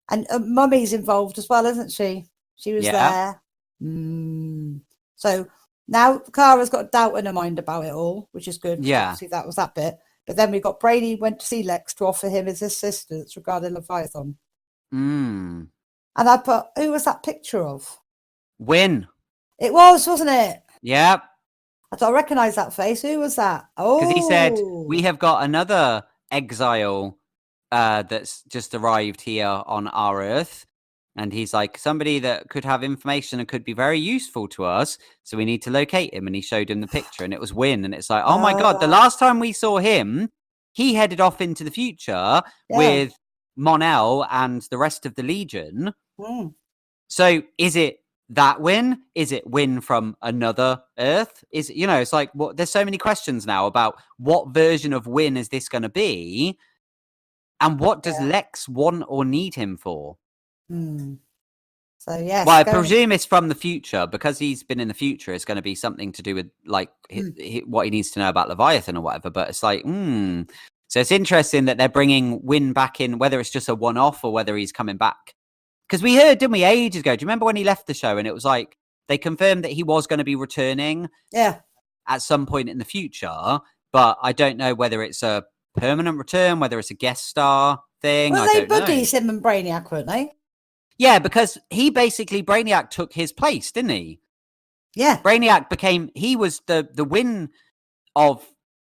And Mummy's involved as well, isn't she? She was there. So now Kara's got doubt in her mind about it all, which is good. Yeah. Obviously that was that bit. But then we got Brady went to see Lex to offer him his assistance regarding Leviathan. And I put, who was that picture of? Win. It was, wasn't it? Yep. I don't recognise that face. Who was that? Oh. Because he said, we have got another exile that's just arrived here on our Earth. And he's like, somebody that could have information and could be very useful to us. So we need to locate him. And he showed him the picture and it was Win. And it's like, oh my God, the last time we saw him, he headed off into the future with Mon-El and the rest of the Legion. So is it that Win? Is it Win from another Earth? It's like, there's so many questions now about what version of Win is this going to be, and what does Lex want or need him for? So yes, well, I presume it's from the future, because he's been in the future. It's going to be something to do with like what he needs to know about Leviathan or whatever. But it's like, so it's interesting that they're bringing Win back in, whether it's just a one-off or whether he's coming back. Because we heard, didn't we, ages ago? Do you remember when he left the show and it was like they confirmed that he was going to be returning? Yeah. At some point in the future, but I don't know whether it's a permanent return, whether it's a guest star thing. Well, I they don't know. buddies, him and Brainiac, weren't they? Yeah, because Brainiac took his place, didn't he? Yeah. Brainiac he was the Win of,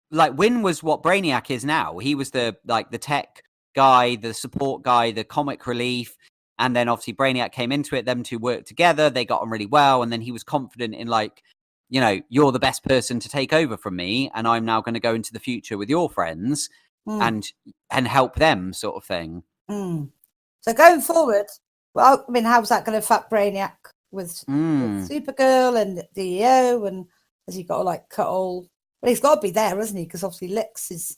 like, Win was what Brainiac is now. He was the tech guy, the support guy, the comic relief. And then obviously Brainiac came into it. Them two worked together. They got on really well. And then he was confident in like, you're the best person to take over from me. And I'm now going to go into the future with your friends and help them, sort of thing. So going forward, well, I mean, how's that going to affect Brainiac with Supergirl and DEO? And has he got to like cut all? Well, he's got to be there, hasn't he? Because obviously Lex is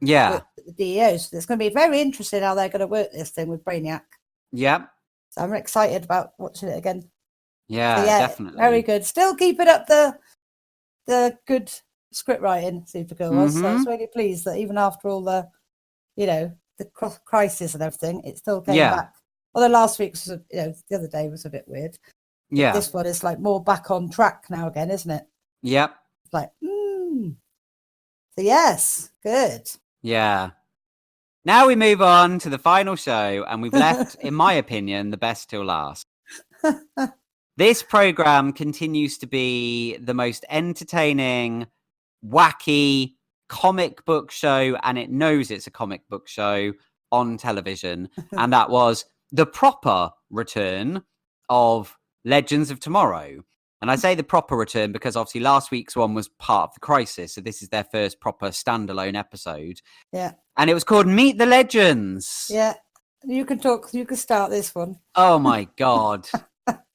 with the DEO. So it's going to be very interesting how they're going to work this thing with Brainiac. Yeah. So I'm excited about watching it again. Yeah, definitely. Very good. Still keeping up the good script writing, Supergirl was. So I was really pleased that even after all the, the crisis and everything, it still came back. Although last week's, the other day was a bit weird. Yeah. But this one is like more back on track now again, isn't it? Yep. It's like, So yes, good. Yeah. Now we move on to the final show, and we've left, in my opinion, the best till last. This program continues to be the most entertaining, wacky comic book show, and it knows it's a comic book show on television. And that was the proper return of Legends of Tomorrow. And I say the proper return because obviously last week's one was part of the crisis. So this is their first proper standalone episode. Yeah. And it was called Meet the Legends. Yeah. You can start this one. Oh my God.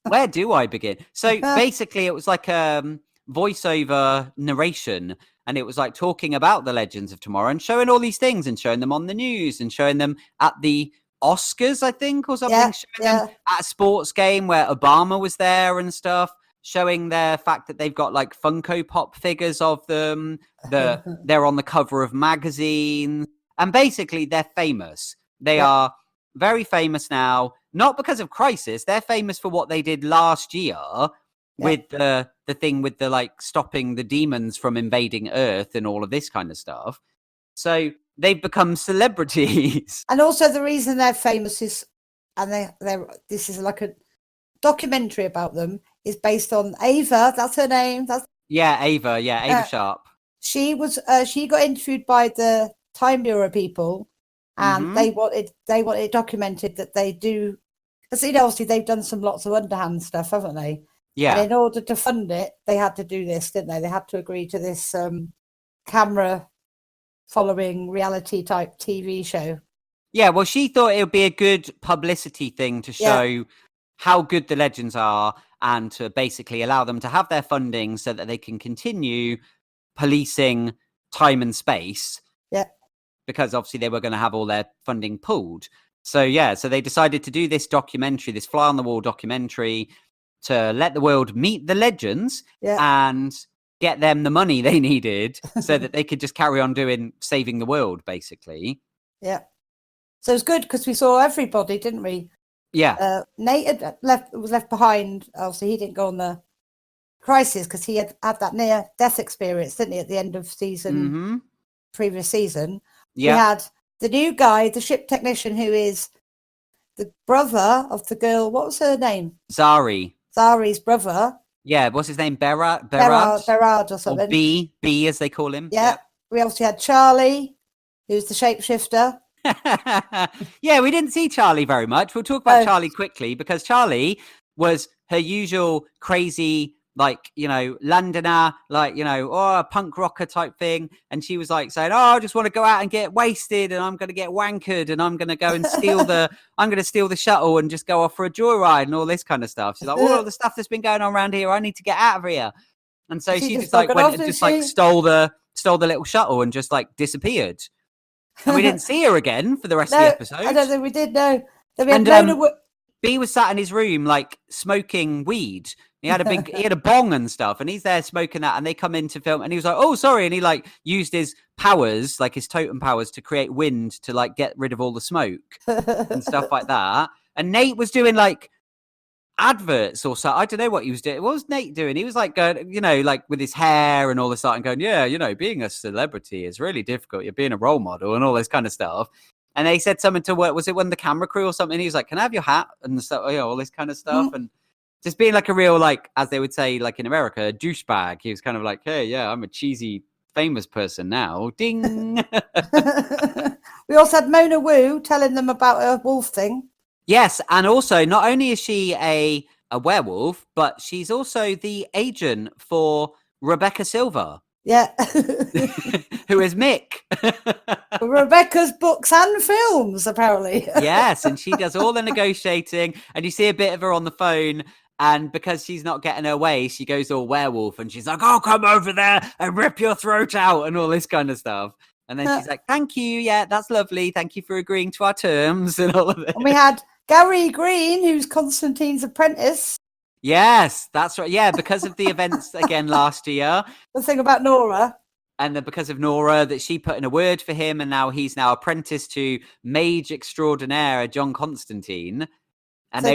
Where do I begin? So basically it was like voiceover narration, and it was like talking about the Legends of Tomorrow and showing all these things and showing them on the news and showing them at the Oscars, I think, or something. Showing them at a sports game where Obama was there and stuff. Showing their fact that they've got like Funko Pop figures of them. They're on the cover of magazines. And basically they're famous. They are very famous now, not because of Crisis. They're famous for what they did last year with the thing with the like stopping the demons from invading Earth and all of this kind of stuff. So they've become celebrities. And also the reason they're famous is, and this is like a documentary about them, is based on Ava. That's her name. Ava. Yeah, Ava Sharp. She was. She got interviewed by the Time Bureau people, and they wanted it documented that they do. Because obviously they've done lots of underhand stuff, haven't they? Yeah. And in order to fund it, they had to do this, didn't they? They had to agree to this camera following reality type TV show. Yeah. Well, she thought it would be a good publicity thing to show how good the Legends are, and to basically allow them to have their funding so that they can continue policing time and space. Yeah. Because obviously they were going to have all their funding pulled. So they decided to do this documentary, this fly on the wall documentary, to let the world meet the Legends and get them the money they needed so that they could just carry on saving the world, basically. Yeah. So it was good because we saw everybody, didn't we? Yeah. Nate was left behind. Obviously, he didn't go on the crisis because he had that near-death experience, didn't he, at the end of previous season. Yeah. We had the new guy, the ship technician, who is the brother of the girl. What was her name? Zari's brother. Yeah, what's his name? Berard or something. Or B as they call him. Yeah. We obviously had Charlie, who's the shapeshifter. Yeah, we didn't see Charlie very much. We'll talk about Charlie quickly, because Charlie was her usual crazy like, you know, Londoner, like, you know, or a punk rocker type thing. And she was like saying, oh, I just want to go out and get wasted, and I'm going to get wankered, and I'm going to go and I'm going to steal the shuttle and just go off for a joyride and all this kind of stuff. She's like, all of the stuff that's been going on around here, I need to get out of here. And so she just like went and just like stole the little shuttle and just like disappeared. And we didn't see her again for the rest of the episode. I don't think we did, no. And B was sat in his room like smoking weed. He had a bong and stuff, and he's there smoking that, and they come in to film, and he was like, oh, sorry. And he like used his powers, like his totem powers, to create wind to like get rid of all the smoke and stuff like that. And Nate was doing like adverts or so. I don't know what he was doing. What was Nate doing? He was like going, you know, like with his hair and all this stuff, and going, yeah, you know, being a celebrity is really difficult. You're being a role model and all this kind of stuff. And they said something to work. Was it when the camera crew or something? He was like, can I have your hat? And stuff, you know, all this kind of stuff. And just being like a real, like, as they would say, like in America, a douchebag. He was kind of like, hey, yeah, I'm a cheesy, famous person now. Ding. We also had Mona Wu telling them about her wolf thing. Yes. And also, not only is she a werewolf, but she's also the agent for Rebecca Silver. Yeah. Who is Mick. Rebecca's books and films, apparently. Yes, and she does all the negotiating, and you see a bit of her on the phone, and because she's not getting her way, she goes all werewolf, and she's like, oh, come over there and rip your throat out, and all this kind of stuff. And then she's like, thank you, yeah, that's lovely, thank you for agreeing to our terms, and all of it. And we had Gary Green, who's Constantine's apprentice. Yes, that's right. Yeah, because of the events again last year. The thing about Nora. And then because of Nora, that she put in a word for him, and now he's apprenticed to mage extraordinaire John Constantine. And so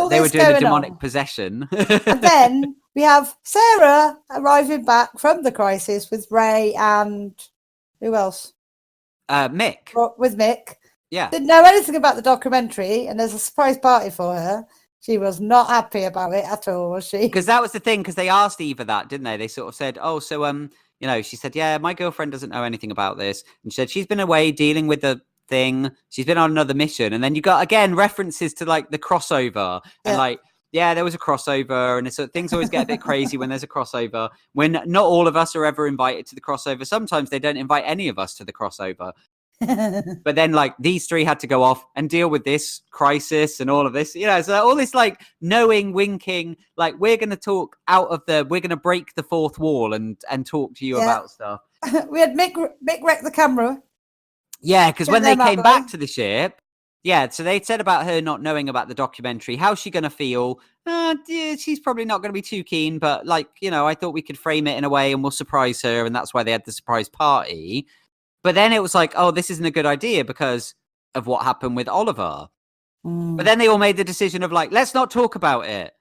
they were doing a demonic possession. And then we have Sarah arriving back from the crisis with Ray and who else? Mick. With Mick. Yeah. Didn't know anything about the documentary, and there's a surprise party for her. She was not happy about it at all, was she? Because that was the thing, because they asked Eva that, didn't they? They sort of said, oh, so, you know, she said, yeah, my girlfriend doesn't know anything about this. And she said, she's been away dealing with the thing. She's been on another mission. And then you got, again, references to, like, the crossover. And, like, yeah, there was a crossover. And so things always get a bit crazy when there's a crossover. When not all of us are ever invited to the crossover. Sometimes they don't invite any of us to the crossover. But then like these three had to go off and deal with this crisis and all of this, you know, so all this like knowing, winking, like we're going to break the fourth wall and talk to you about stuff. We had Mick wreck the camera. Yeah, because when they came back to the ship, so they said about her not knowing about the documentary. How's she going to feel? She's probably not going to be too keen, but like, you know, I thought we could frame it in a way and we'll surprise her. And that's why they had the surprise party. But then it was like, oh, this isn't a good idea because of what happened with Oliver. But then they all made the decision of like, let's not talk about it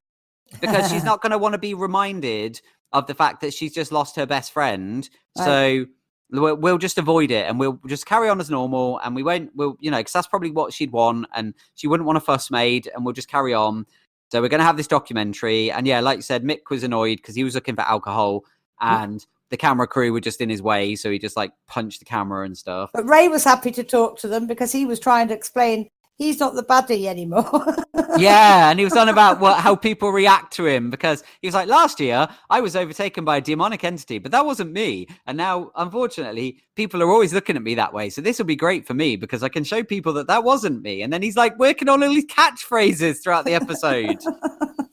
because she's not going to want to be reminded of the fact that she's just lost her best friend. Right. So we'll just avoid it and we'll just carry on as normal. And we'll, you know, because that's probably what she'd want. And she wouldn't want a fuss made and we'll just carry on. So we're going to have this documentary. And yeah, like you said, Mick was annoyed because he was looking for alcohol and the camera crew were just in his way, so he just like punched the camera and stuff. But Ray was happy to talk to them because he was trying to explain he's not the baddie anymore. Yeah, and he was on about how people react to him because he was like, last year I was overtaken by a demonic entity, but that wasn't me. And now, unfortunately, people are always looking at me that way. So this will be great for me because I can show people that wasn't me. And then he's like working on all these catchphrases throughout the episode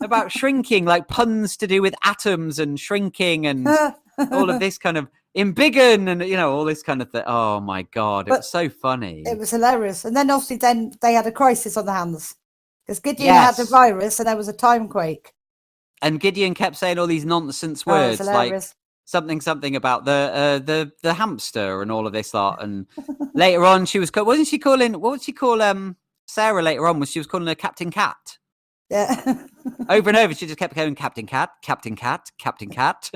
about shrinking, like puns to do with atoms and shrinking and all of this kind of embiggen and, you know, all this kind of thing. Oh, my God. It was so funny. It was hilarious. And then, obviously, then they had a crisis on the hands because Gideon had a virus and there was a time quake. And Gideon kept saying all these nonsense words like something about the hamster and all of this lot. And later on, what would she call Sarah later on? She was calling her Captain Cat. Yeah. Over and over, she just kept going, Captain Cat, Captain Cat, Captain Cat.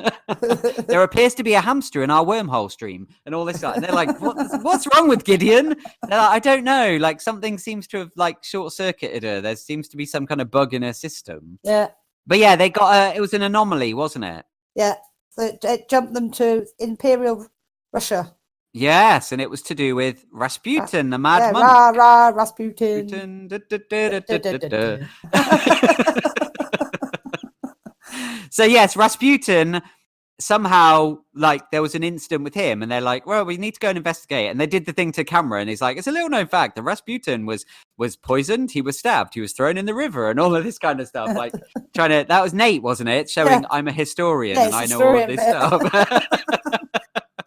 There appears to be a hamster in our wormhole stream and all this stuff. And they're like, what's wrong with Gideon? They're like, I don't know. Like something seems to have like short-circuited her. There seems to be some kind of bug in her system. Yeah. But yeah, they got it was an anomaly, wasn't it? Yeah. So it jumped them to Imperial Russia. Yes, and it was to do with Rasputin, the mad monk. Rasputin. So yes, Rasputin somehow, like, there was an incident with him, and they're like, well, we need to go and investigate. And they did the thing to camera, and he's like, it's a little known fact that Rasputin was poisoned, he was stabbed, he was thrown in the river, and all of this kind of stuff. Like, trying to, that was Nate, wasn't it? Showing I'm a historian and I know all of this stuff.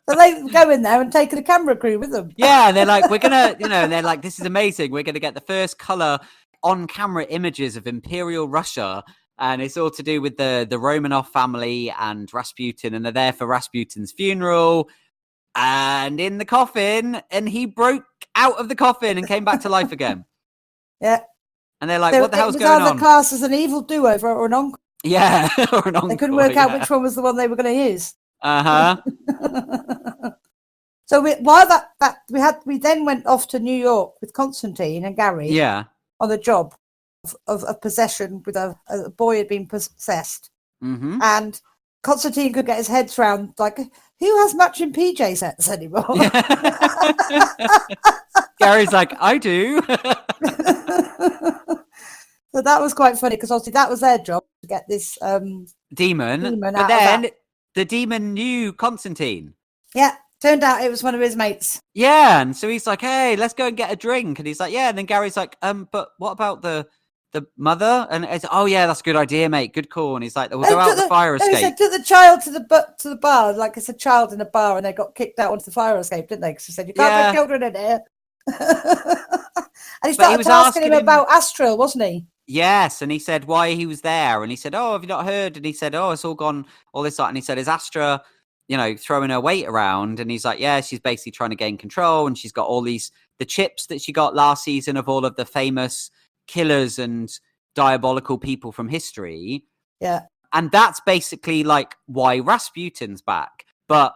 So they go in there and take the camera crew with them. Yeah, and they're like, we're gonna, and they're like, this is amazing. We're gonna get the first color on camera images of Imperial Russia. And it's all to do with the Romanov family and Rasputin, and they're there for Rasputin's funeral. And in the coffin, and he broke out of the coffin and came back to life again. Yeah. And they're like, what the hell's going on? It was either classed as an evil do-over or an encore. Yeah, or an encore. They couldn't work out which one was the one they were going to use. So while we then went off to New York with Constantine and Gary. Yeah. On the job of possession with a boy had been possessed. Mm-hmm. And Constantine could get his head around, like, who has matching PJ sets anymore? Gary's like, I do. So that was quite funny, because obviously that was their job, to get this demon. But then the demon knew Constantine. Yeah, turned out it was one of his mates. Yeah, and so he's like, hey, let's go and get a drink. And he's like, yeah. And then Gary's like, but what about the mother? And it's, oh yeah, that's a good idea, mate. Good call. And he's like, we'll go out the fire escape. They said, took the child to the bar, like it's a child in a bar, and they got kicked out onto the fire escape, didn't they? Because he said, you can't have children in here. And he started asking him about Astral, wasn't he? Yes, and he said why he was there, and he said, oh, have you not heard? And he said, oh, it's all gone, all this, and he said, is Astra, throwing her weight around? And he's like, yeah, she's basically trying to gain control, and she's got all the chips that she got last season of all of the famous killers and diabolical people from history. Yeah. And that's basically like why Rasputin's back. But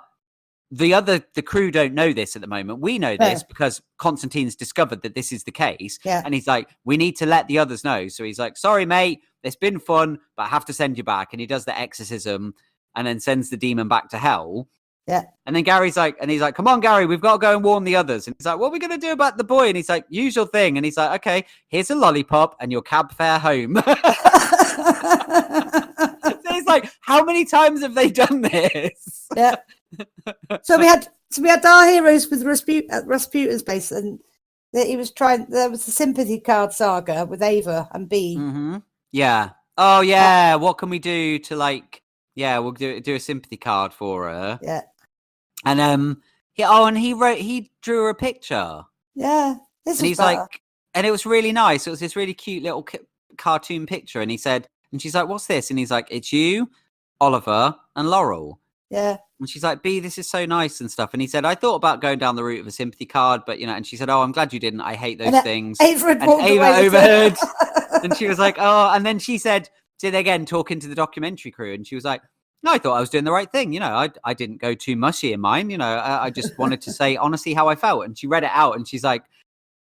the crew don't know this at the moment. We know this because Constantine's discovered that this is the case. Yeah. And he's like, we need to let the others know. So he's like, sorry, mate, it's been fun, but I have to send you back. And he does the exorcism and then sends the demon back to hell. Yeah. And then he's like, come on, Gary, we've got to go and warn the others. And he's like, what are we going to do about the boy? And he's like, usual thing. And he's like, okay, here's a lollipop and your cab fare home. So he's like, how many times have they done this? Yeah. So we had our heroes with Rasputin's base, and there was the sympathy card saga with Ava and B. Mm-hmm. Yeah. Oh yeah. What can we do to we'll do a sympathy card for her. Yeah. And he drew her a picture. Yeah. And he's like, and it was really nice. It was this really cute little cartoon picture. And he said, and she's like, what's this? And he's like, it's you, Oliver, and Laurel. Yeah. And she's like, B, this is so nice and stuff. And he said, I thought about going down the route of a sympathy card, but and she said, oh, I'm glad you didn't. I hate those things. Ava overheard. And she was like, oh, and then she said, again, talking to the documentary crew, and she was like, no, I thought I was doing the right thing. I didn't go too mushy in mine. I just wanted to say honestly how I felt. And she read it out, and she's like,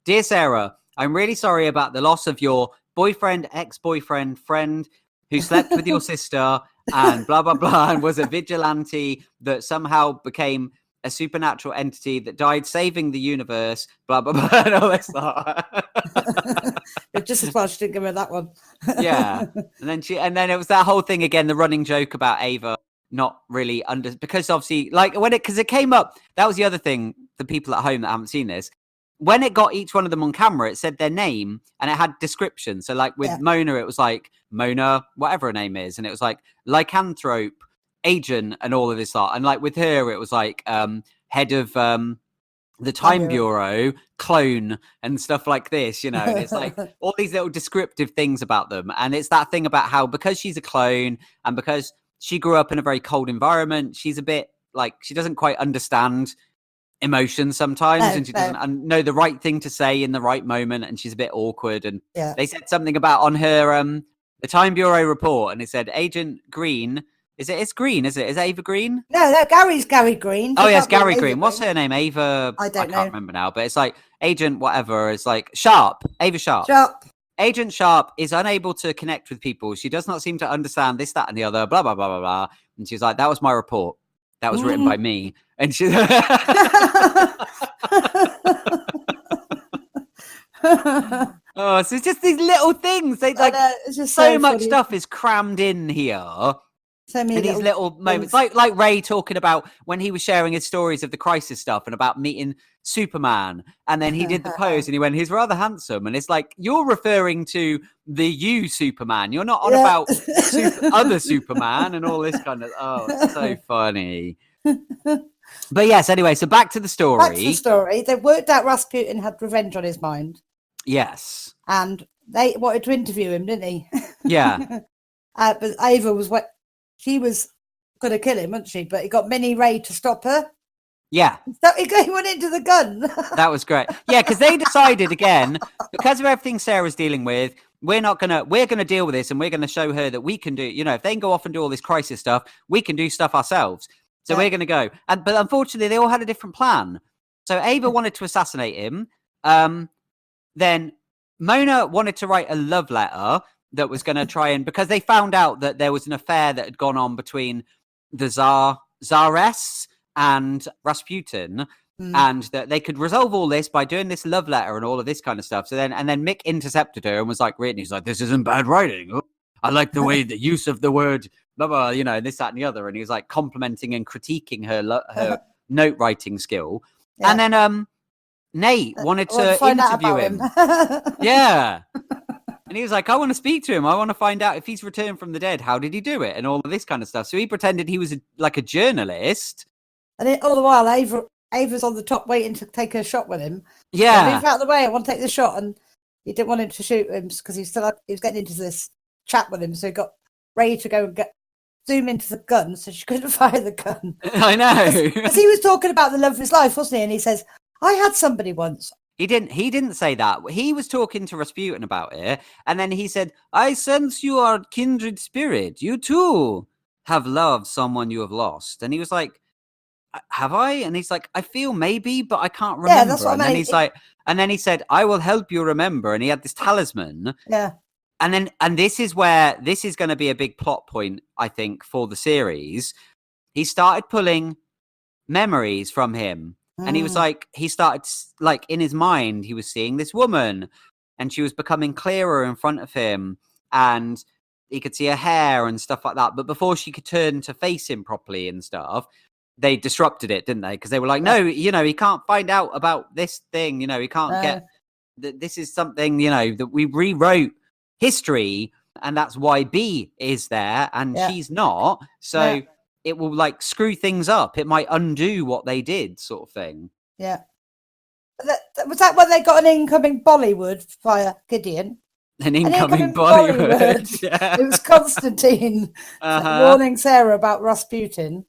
dear Sarah, I'm really sorry about the loss of your boyfriend, ex-boyfriend, friend who slept with your sister and blah, blah, blah, and was a vigilante that somehow became a supernatural entity that died saving the universe, blah, blah, blah, and all this stuff. Just as well she didn't give her that one. Yeah. And then it was that whole thing again, the running joke about Ava not really because obviously, like, because it came up, that was the other thing, the people at home that haven't seen this, when it got each one of them on camera, it said their name and it had description. So like with Mona, it was like Mona, whatever her name is. And it was like lycanthrope, agent, and all of this art. And like with her, it was like head of the Time Bureau, clone, and stuff like this, And it's like all these little descriptive things about them. And it's that thing about how, because she's a clone and because she grew up in a very cold environment, she's a bit like, she doesn't quite understand emotions sometimes, and she doesn't know the right thing to say in the right moment, and she's a bit awkward. And they said something about on her the Time Bureau report, and it said Agent Green. It's Green, is it? Is Ava Green? No, Gary's Gary Green. Oh yes, Gary Green. What's her name? Ava. I can't remember now, but it's like Agent whatever. It's like Sharp. Ava Sharp. Agent Sharp is unable to connect with people. She does not seem to understand this, that, and the other. Blah blah blah blah blah. And she's like, that was my report. That was written by me. And she. Oh, so it's just these little things. They like it's just so much stuff is crammed in here. So many and these little moments, like Ray talking about when he was sharing his stories of the Crisis stuff and about meeting Superman, and then he did the pose and he went, he's rather handsome, and it's like, you're referring to the Superman, you're not on about other Superman and all this kind of, it's so funny. But yes, anyway, so back to the story. Back to the story. They worked out Rasputin had revenge on his mind. Yes. And they wanted to interview him, didn't he? Yeah. But Ava she was going to kill him, wasn't she? But he got Minnie Ray to stop her. Yeah. So he went into the gun. That was great. Yeah, because they decided again, because of everything Sarah's dealing with, we're gonna deal with this, and we're gonna show her that we can do, if they can go off and do all this Crisis stuff, we can do stuff ourselves. So we're gonna go. But unfortunately they all had a different plan. So Ava wanted to assassinate him. Then Mona wanted to write a love letter that was going to try and, because they found out that there was an affair that had gone on between the Tsaress and Rasputin, and that they could resolve all this by doing this love letter and all of this kind of stuff. So then Mick intercepted her and was like, reading, he's like, this isn't bad writing. Oh, I like the way the use of the word, blah, blah, this, that, and the other. And he was like complimenting and critiquing her note writing skill. Yeah. And then Nate wanted to interview him. Yeah. And he was like, I want to speak to him. I want to find out if he's returned from the dead. How did he do it? And all of this kind of stuff. So he pretended he was like a journalist. And all the while, Ava's on the top waiting to take a shot with him. Yeah. So move out of the way. I want to take the shot. And he didn't want him to shoot him because he was getting into this chat with him. So he got Ray to go and zoom into the gun so she couldn't fire the gun. I know. Because he was talking about the love of his life, wasn't he? And he says, I had somebody once. He didn't say that. He was talking to Rasputin about it. And then he said, I sense you are kindred spirit. You too have loved someone you have lost. And he was like, have I? And he's like, I feel maybe, but I can't remember. Yeah, that's what I mean. And then he said, I will help you remember. And he had this talisman. Yeah. And this is where this is going to be a big plot point, I think, for the series. He started pulling memories from him. And he was like, he started, like, in his mind, he was seeing this woman and she was becoming clearer in front of him and he could see her hair and stuff like that. But before she could turn to face him properly and stuff, they disrupted it, didn't they? Because they were like, no, he can't find out about this thing. He can't get, this is something, that we rewrote history and that's why B is there and she's not. So... Yeah. It will like screw things up. It might undo what they did, sort of thing. Yeah. Was that when they got an incoming Bollywood via Gideon? An incoming Bollywood. Yeah. It was Constantine warning Sarah about Rasputin.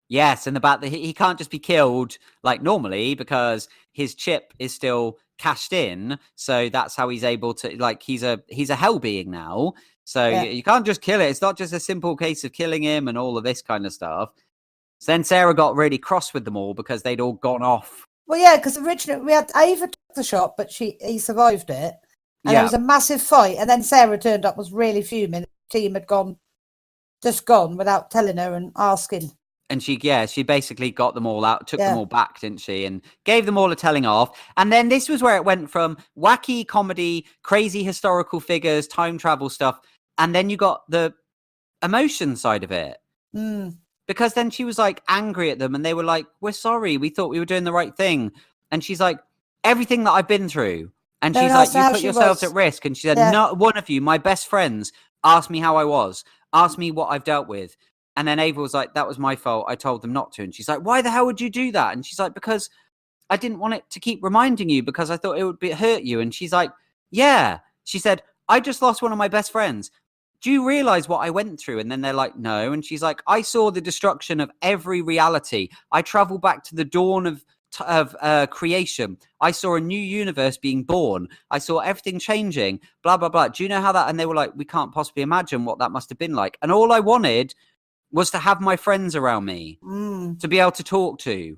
Yes, and about he can't just be killed like normally because his chip is still cashed in. So that's how he's able to, like, he's a hell being now. So you can't just kill it. It's not just a simple case of killing him and all of this kind of stuff. So then Sarah got really cross with them all because they'd all gone off. Well, yeah, because originally we had Ava took the shot, but he survived it. And there was a massive fight. And then Sarah turned up, was really fuming. The team had gone without telling her and asking. And she basically got them all out, took them all back, didn't she? And gave them all a telling off. And then this was where it went from wacky comedy, crazy historical figures, time travel stuff. And then you got the emotion side of it. Because then she was like angry at them and they were like, we're sorry. We thought we were doing the right thing. And she's like, everything that I've been through. And she's like, you put yourselves at risk. And she said, not one of you, my best friends, asked me how I was, asked me what I've dealt with. And then Ava was like, that was my fault. I told them not to. And she's like, why the hell would you do that? And she's like, because I didn't want it to keep reminding you because I thought it would hurt you. And she's like, yeah. She said, I just lost one of my best friends. Do you realize what I went through? And then they're like, no. And she's like, I saw the destruction of every reality. I traveled back to the dawn of creation. I saw a new universe being born. I saw everything changing, blah, blah, blah. Do you know how that? And they were like, we can't possibly imagine what that must have been like. And all I wanted was to have my friends around me, to be able to talk to.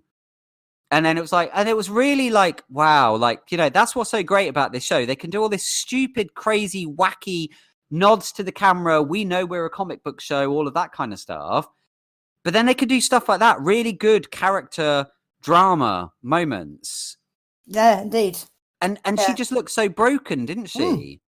And then it was like, and it was really like, wow, like, that's what's so great about this show. They can do all this stupid, crazy, wacky nods to the camera. We know we're a comic book show, all of that kind of stuff. But then they could do stuff like that, really good character drama moments. Yeah, indeed. And she just looked so broken, didn't she?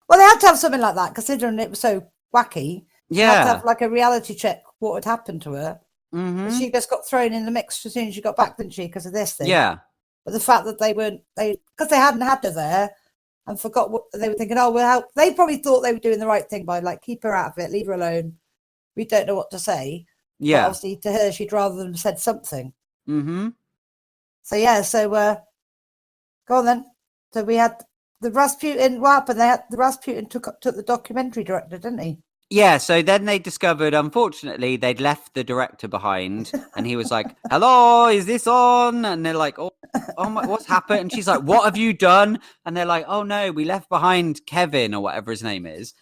Well, they had to have something like that, considering it was so wacky. had to have like a reality check what had happened to her. Mm-hmm. She just got thrown in the mix as soon as she got back, didn't she? Because of this thing. Yeah. But the fact that because they hadn't had her there and forgot what they were thinking, we'll help. They probably thought they were doing the right thing by like, keep her out of it, leave her alone. We don't know what to say. Yeah. But obviously to her, she'd rather them said something. Mm-hmm. So yeah, go on then. So we had the Rasputin. What happened? The Rasputin took the documentary director, didn't he? Yeah, so then they discovered, unfortunately, they'd left the director behind, and he was like, "Hello, is this on?" And they're like, "Oh my, what's happened?" And she's like, "What have you done?" And they're like, "Oh no, we left behind Kevin or whatever his name is."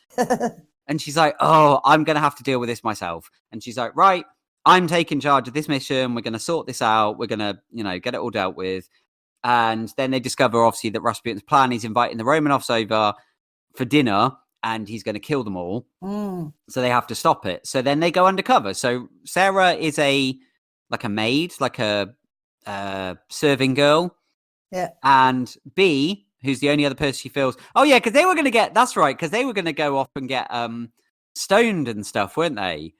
And she's like, "Oh, I'm gonna have to deal with this myself." And she's like, "Right, I'm taking charge of this mission. We're gonna sort this out. We're gonna, get it all dealt with." And then they discover, obviously, that Rasputin's plan is inviting the Romanovs over for dinner. And he's going to kill them all. So they have to stop it. So then they go undercover. So Sarah is like a maid, like a serving girl. Yeah. And B, who's the only other person she feels. Oh, yeah, because they were going to that's right, because they were going to go off and get stoned and stuff, weren't they?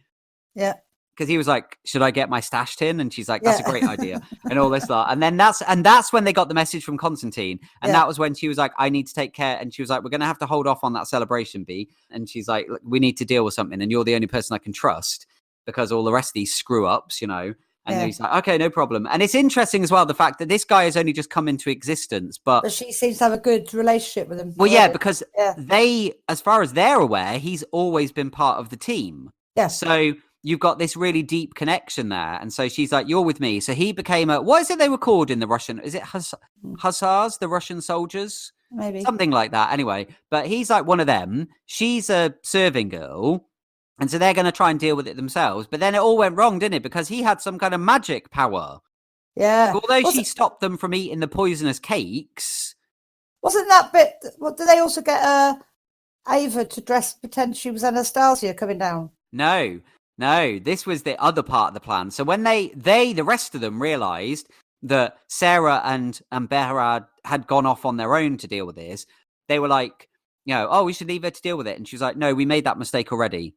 Yeah. Because he was like, "Should I get my stash tin?" And she's like, "That's a great idea," and all this lot. And then that's when they got the message from Constantine, and that was when she was like, "I need to take care." And she was like, "We're going to have to hold off on that celebration, B." And she's like, "We need to deal with something, and you're the only person I can trust because all the rest of these screw ups, And he's like, "Okay, no problem." And it's interesting as well the fact that this guy has only just come into existence, but she seems to have a good relationship with him. Well, yeah, because they, as far as they're aware, he's always been part of the team. Yeah. So you've got this really deep connection there. And so she's like, "You're with me." So he became what is it they were called in the Russian? Is it hussars, the Russian soldiers? Maybe. Something like that. Anyway, but he's like one of them. She's a serving girl. And so they're going to try and deal with it themselves. But then it all went wrong, didn't it? Because he had some kind of magic power. Yeah. Although she stopped them from eating the poisonous cakes. Wasn't that bit... What, did they also get Ava to pretend she was Anastasia coming down? No, this was the other part of the plan. So when the rest of them realized that Sarah and Behrad had gone off on their own to deal with this, they were like, "Oh, we should leave her to deal with it." And she was like, "No, we made that mistake already.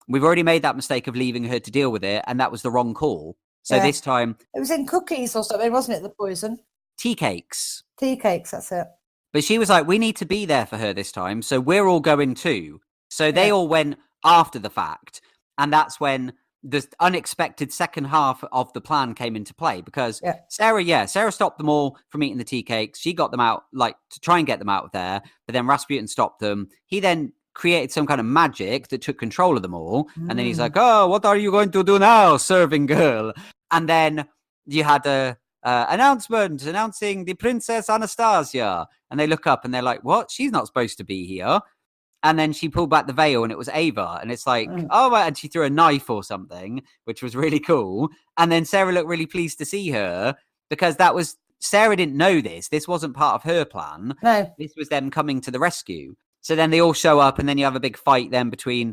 We've already made that mistake of leaving her to deal with it, and that was the wrong call. So this time..." It was in cookies or something, wasn't it, the poison? Tea cakes. Tea cakes, that's it. But she was like, "We need to be there for her this time, so we're all going too." So they all went after the fact. And that's when the unexpected second half of the plan came into play, because Sarah stopped them all from eating the tea cakes. She got them out, like, to try and get them out of there. But then Rasputin stopped them. He then created some kind of magic that took control of them all. And then he's like, "Oh, what are you going to do now, serving girl?" And then you had a announcement announcing the Princess Anastasia. And they look up and they're like, "What? She's not supposed to be here." And then she pulled back the veil and it was Ava. And it's like, oh, and she threw a knife or something, which was really cool. And then Sarah looked really pleased to see her, because Sarah didn't know this. This wasn't part of her plan. No. This was them coming to the rescue. So then they all show up, and then you have a big fight then between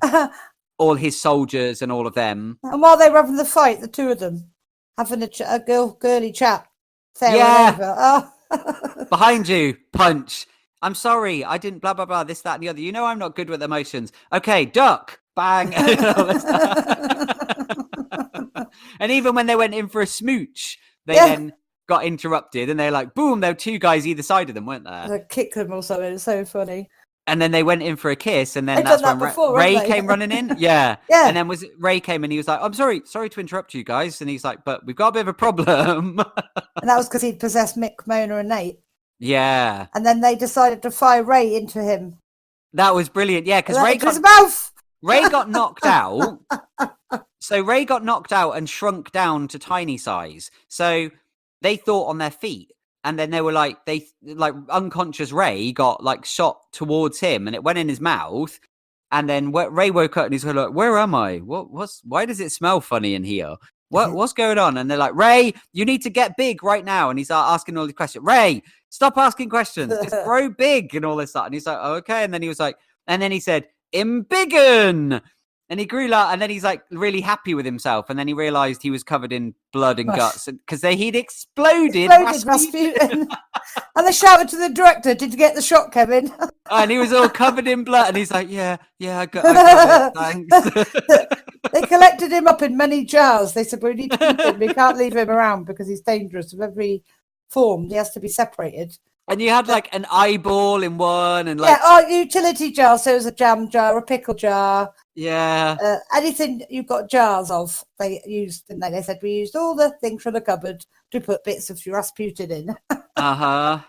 all his soldiers and all of them. And while they were having the fight, the two of them having a girly chat. Sarah and Ava. Oh. Behind you, punch. "I'm sorry, I didn't blah, blah, blah, this, that, and the other. I'm not good with emotions. Okay, duck, bang." And even when they went in for a smooch, they then got interrupted, and they're like, boom, there were two guys either side of them, weren't there? They kicked them or something. It's so funny. And then they went in for a kiss, and then that's when Ray came running in. Yeah. And then Ray came and he was like, "I'm sorry to interrupt you guys." And he's like, "But we've got a bit of a problem." And that was because he'd possessed Mick, Mona, and Nate. Yeah. And then they decided to fire Ray into him. That was brilliant. Yeah, because Ray got knocked out. So Ray got knocked out and shrunk down to tiny size. So they thought on their feet. And then they were like, unconscious Ray got like shot towards him, and it went in his mouth. And then Ray woke up and he's like, "Where am I? Why does it smell funny in here? What's going on?" And they're like, "Ray, you need to get big right now." And he's asking all these questions. "Ray, stop asking questions. Just grow big," and all this stuff. And he's like, "Okay." And then he was like, and then he said, "Embiggen." And he grew up, and then he's like really happy with himself. And then he realized he was covered in blood and guts because he'd exploded Rasputin. And they shouted to the director, "Did you get the shot, Kevin?" And he was all covered in blood. And he's like, yeah, I got it. Thanks. They collected him up in many jars. They said, "We need to keep him. We can't leave him around because he's dangerous of every form. He has to be separated." And you had like an eyeball in one, and like utility jar. So it was a jam jar, a pickle jar. Yeah. Anything you've got jars of, they used, didn't they? They said we used all the things from the cupboard to put bits of Rasputin in. And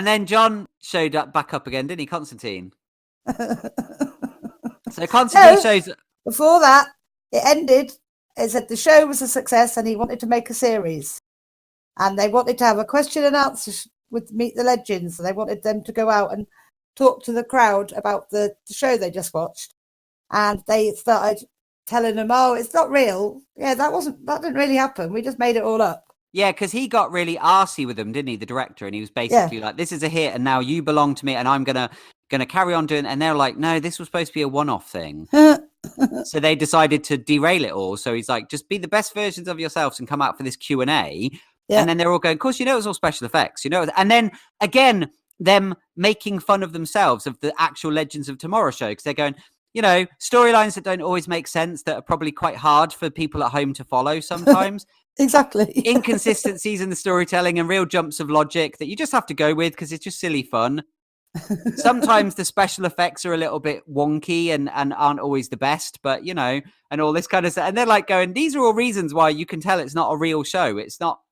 then John showed up back up again, didn't he, Constantine? So Constantine shows. Before that, it ended. It said the show was a success, and he wanted to make a series. And they wanted to have a question and answer with Meet the Legends. And they wanted them to go out and talk to the crowd about the show they just watched. And they started telling them, "Oh, it's not real. Yeah, that didn't really happen. We just made it all up." Yeah, because he got really arsey with them, didn't he, the director? And he was basically like, "This is a hit, and now you belong to me, and I'm gonna carry on doing." And they're like, "No, this was supposed to be a one-off thing." So they decided to derail it all. So he's like, "Just be the best versions of yourselves and come out for this Q&A." Yeah. And then they're all going, "Of course, it was all special effects, And then again, them making fun of themselves of the actual Legends of Tomorrow show, because they're going, storylines that don't always make sense, that are probably quite hard for people at home to follow sometimes. Exactly. Inconsistencies in the storytelling and real jumps of logic that you just have to go with because it's just silly fun. Sometimes the special effects are a little bit wonky and aren't always the best, but and all this kind of stuff. And they're like going, these are all reasons why you can tell it's not a real show.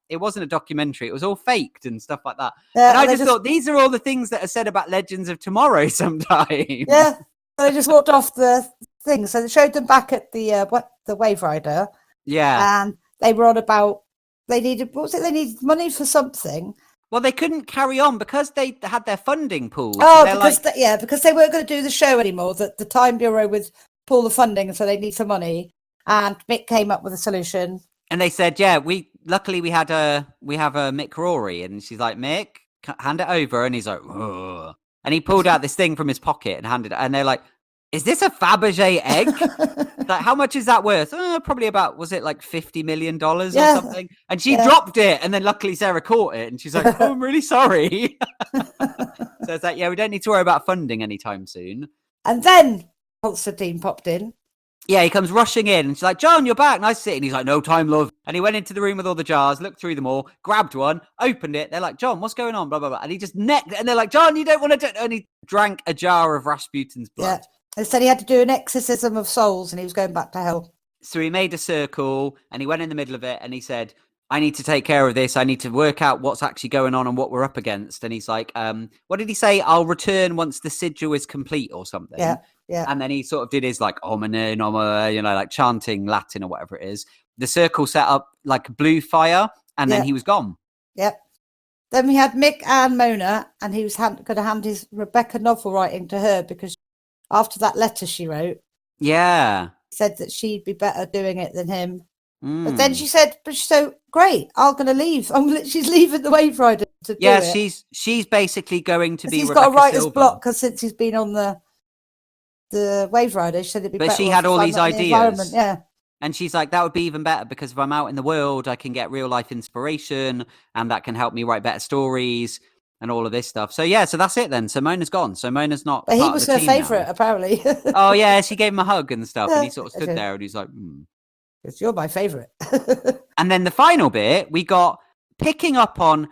It wasn't a documentary. It was all faked and stuff like that. Yeah, and I just thought these are all the things that are said about Legends of Tomorrow sometimes. Yeah. They just walked off the thing. So they showed them back at the Wave Rider. Yeah. And they were on about they needed money for something. Well, they couldn't carry on because they had their funding pulled. Oh, because they weren't going to do the show anymore. That the Time Bureau would pull the funding, so they need some money. And Mick came up with a solution. And they said, "Yeah, luckily we have a Mick Rory," and she's like, "Mick, hand it over," and he's like, "Ugh." And he pulled out this thing from his pocket and handed it, and they're like, "Is this a Fabergé egg? Like, how much is that worth?" Probably about, was it like $50 million or something? And she dropped it, and then luckily Sarah caught it, and she's like, "Oh, I'm really sorry." So it's like, yeah, we don't need to worry about funding anytime soon. And then Constantine popped in. Yeah, he comes rushing in, and she's like, "John, you're back. Nice to see you." And he's like, "No time, love." And he went into the room with all the jars, looked through them all, grabbed one, opened it. They're like, "John, what's going on?" Blah, blah, blah. And he just necked it. And they're like, "John, you don't want to do it." And he drank a jar of Rasputin's blood. Yeah. They said he had to do an exorcism of souls, and he was going back to hell. So he made a circle, and he went in the middle of it, and he said, "I need to take care of this. I need to work out what's actually going on and what we're up against." And he's like, what did he say? "I'll return once the sigil is complete," or something. Yeah. Yeah. And then he sort of did his like omine, like chanting Latin or whatever it is. The circle set up like blue fire, and then he was gone. Yep. Then we had Mick and Mona, and he was going to hand his Rebecca novel writing to her because after that letter she wrote, said that she'd be better doing it than him. But then she said, "But so great, I'm going to leave. She's leaving the Wave Rider to do it." She's basically going to be. He's Rebecca got a writer's Silver. block because since he's been on the Wave Rider, she said it'd be better. But she had all these ideas. Yeah. And she's like, that would be even better because if I'm out in the world, I can get real life inspiration, and that can help me write better stories and all of this stuff. So so that's it then. So Mona's gone. So Mona's not. But he was her favourite, apparently. Oh yeah, she gave him a hug and stuff, and he sort of stood there and he's like, "Because you're my favourite." And then the final bit, we got picking up on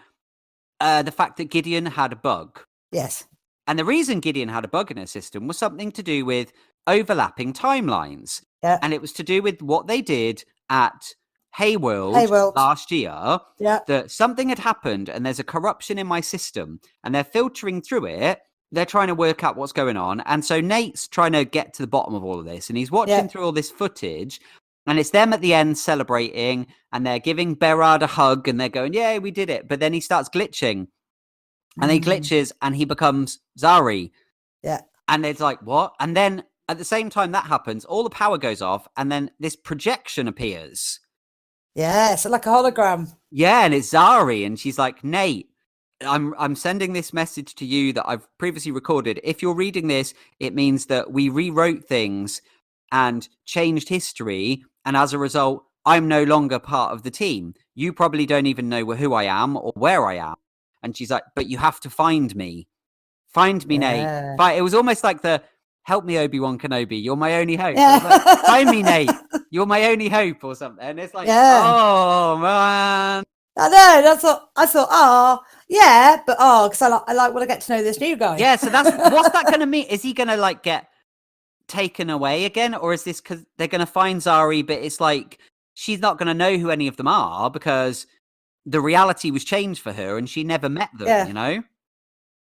the fact that Gideon had a bug. Yes. And the reason Gideon had a bug in her system was something to do with overlapping timelines. Yeah. And it was to do with what they did at Hayworld last year. Yeah. That something had happened and there's a corruption in my system and they're filtering through it. They're trying to work out what's going on. And so Nate's trying to get to the bottom of all of this. And he's watching through all this footage. And it's them at the end celebrating. And they're giving Berard a hug. And they're going, "Yay, we did it." But then he starts glitching. And he glitches and he becomes Zari. Yeah. And it's like, what? And then at the same time that happens, all the power goes off and then this projection appears. Yeah, so like a hologram. Yeah, and it's Zari. And she's like, "Nate, I'm sending this message to you that I've previously recorded. If you're reading this, it means that we rewrote things and changed history, and as a result, I'm no longer part of the team. You probably don't even know who I am or where I am. And she's like, but you have to find me. Find me, Nate. It was almost like the help me, Obi-Wan Kenobi. You're my only hope. Yeah. Like, find me, Nate. You're my only hope or something. And it's like, oh, man. I know. I thought, oh, yeah, but because I like want to get to know this new guy. Yeah, so what's that going to mean? Is he going to like get taken away again? Or is this because they're going to find Zari, but it's like she's not going to know who any of them are because the reality was changed for her and she never met them, you know?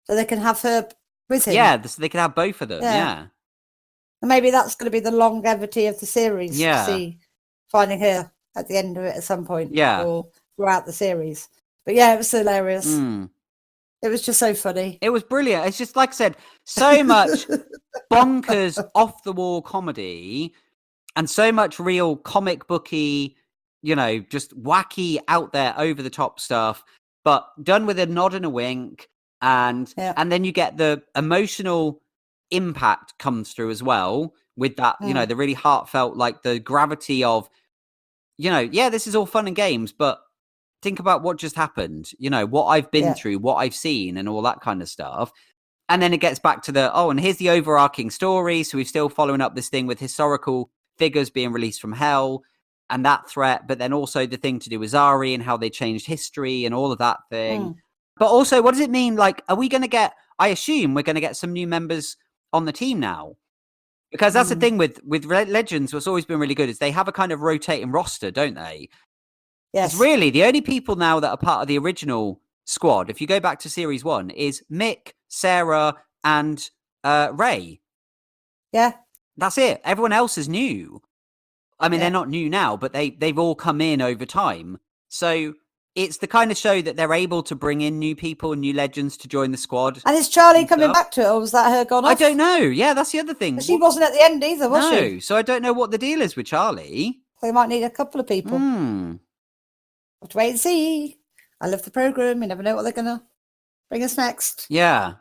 So they can have her with him. Yeah, so they can have both of them, yeah. And maybe that's going to be the longevity of the series. Yeah. To see finding her at the end of it at some point. Yeah. Or throughout the series. But yeah, it was hilarious. Mm. It was just so funny. It was brilliant. It's just, like I said, so much bonkers, off-the-wall comedy and so much real comic booky, you know, just wacky, out there, over-the-top stuff, but done with a nod and a wink. And then you get the emotional impact comes through as well with that, you know, the really heartfelt, like the gravity of, you know, this is all fun and games, but think about what just happened, you know, what I've been through, what I've seen and all that kind of stuff. And then it gets back to and here's the overarching story. So we're still following up this thing with historical figures being released from hell and that threat, but then also the thing to do with Zari and how they changed history and all of that thing. But also, what does it mean? Like, are we going to get, I assume we're going to get some new members on the team now. Because that's the thing with Legends, what's always been really good is they have a kind of rotating roster, don't they? Yes. It's really the only people now that are part of the original squad, if you go back to series 1, is Mick, Sarah, and Ray. Yeah. That's it. Everyone else is new. I mean, they're not new now, but they've all come in over time. So it's the kind of show that they're able to bring in new people and new legends to join the squad. And is Charlie coming back to it, or was that her gone off? I don't know. Yeah, that's the other thing. But she wasn't at the end either, was she? No, so I don't know what the deal is with Charlie. They might need a couple of people. Have to wait and see. I love the programme. You never know what they're going to bring us next. Yeah.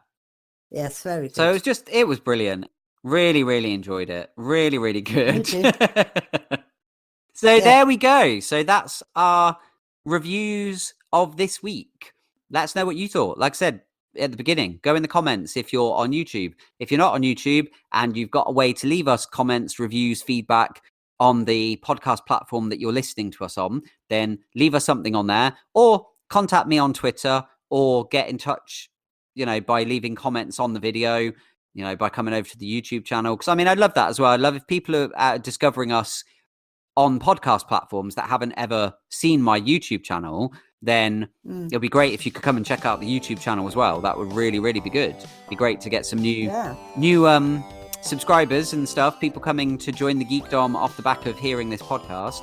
Yes, very good. So it was brilliant. Really, really enjoyed it. Really, really good. So there we go. So that's our reviews of this week. Let us know what you thought. Like I said at the beginning, go in the comments if you're on YouTube. If you're not on YouTube and you've got a way to leave us comments, reviews, feedback on the podcast platform that you're listening to us on, then leave us something on there or contact me on Twitter or get in touch, you know, by leaving comments on the video, you know, by coming over to the YouTube channel. Because I mean, I'd love that as well. I'd love if people are discovering us on podcast platforms that haven't ever seen my YouTube channel, then it'll be great if you could come and check out the YouTube channel as well. That would really, really be good. It'd be great to get some new subscribers and stuff, people coming to join the Geek-Dom off the back of hearing this podcast.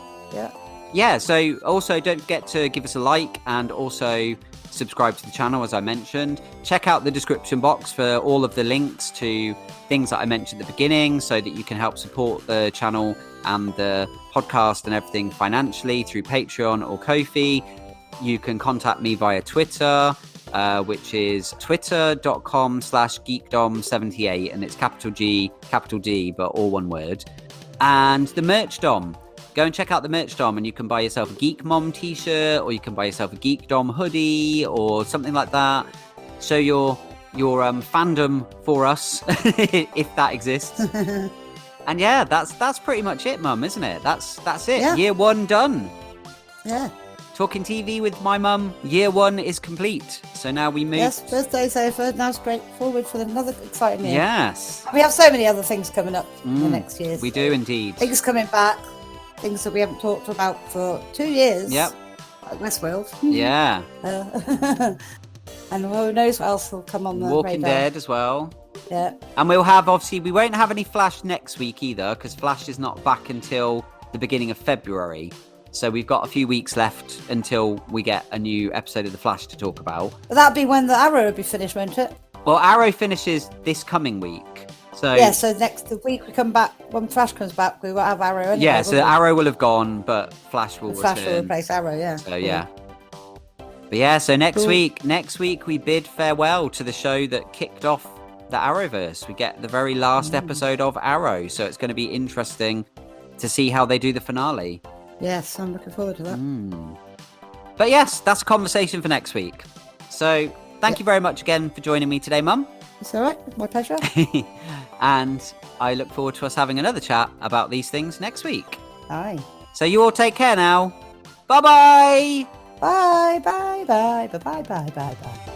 Yeah, so also don't forget to give us a like and also subscribe to the channel, as I mentioned. Check out the description box for all of the links to things that I mentioned at the beginning so that you can help support the channel and the podcast and everything financially through Patreon or Ko-fi. You can contact me via Twitter, which is twitter.com/geekdom78, and it's capital G, capital D, but all one word. And the merch dom. Go and check out the merch dom, and you can buy yourself a Geek-Mom t-shirt, or you can buy yourself a Geek-Dom hoodie, or something like that. Show your fandom for us, if that exists. And yeah, that's pretty much it, Mum, isn't it? That's it. Yeah. Year 1 done. Yeah. Talking TV with my mum. Year 1 is complete. So now we move. Yes, birthday's over. Now straight forward for another exciting year. Yes. We have so many other things coming up in the next year. We do indeed. Things coming back. Things that we haven't talked about for 2 years. Yep. Like Westworld. Yeah. And who knows what else will come on the Walking radar. Dead as well. Yeah. And we'll have, obviously, we won't have any Flash next week either, because Flash is not back until the beginning of February. So we've got a few weeks left until we get a new episode of The Flash to talk about. But that'll be when the Arrow will be finished, won't it? Well, Arrow finishes this coming week. So yeah, so next week we come back, when Flash comes back, we will have Arrow anyway. Yeah, so Arrow will have gone, but Flash will Flash return. will replace Arrow, yeah. So yeah. But yeah, so next Cool. week we bid farewell to the show that kicked off the Arrowverse. We get the very last episode of Arrow, so it's going to be interesting to see how they do the finale. Yes, I'm looking forward to that. But yes, that's a conversation for next week. So thank you very much again for joining me today, Mum. It's all right. My pleasure. And I look forward to us having another chat about these things next week. Aye. So you all take care now. Bye-bye. Bye, bye, bye, bye, bye, bye, bye, bye.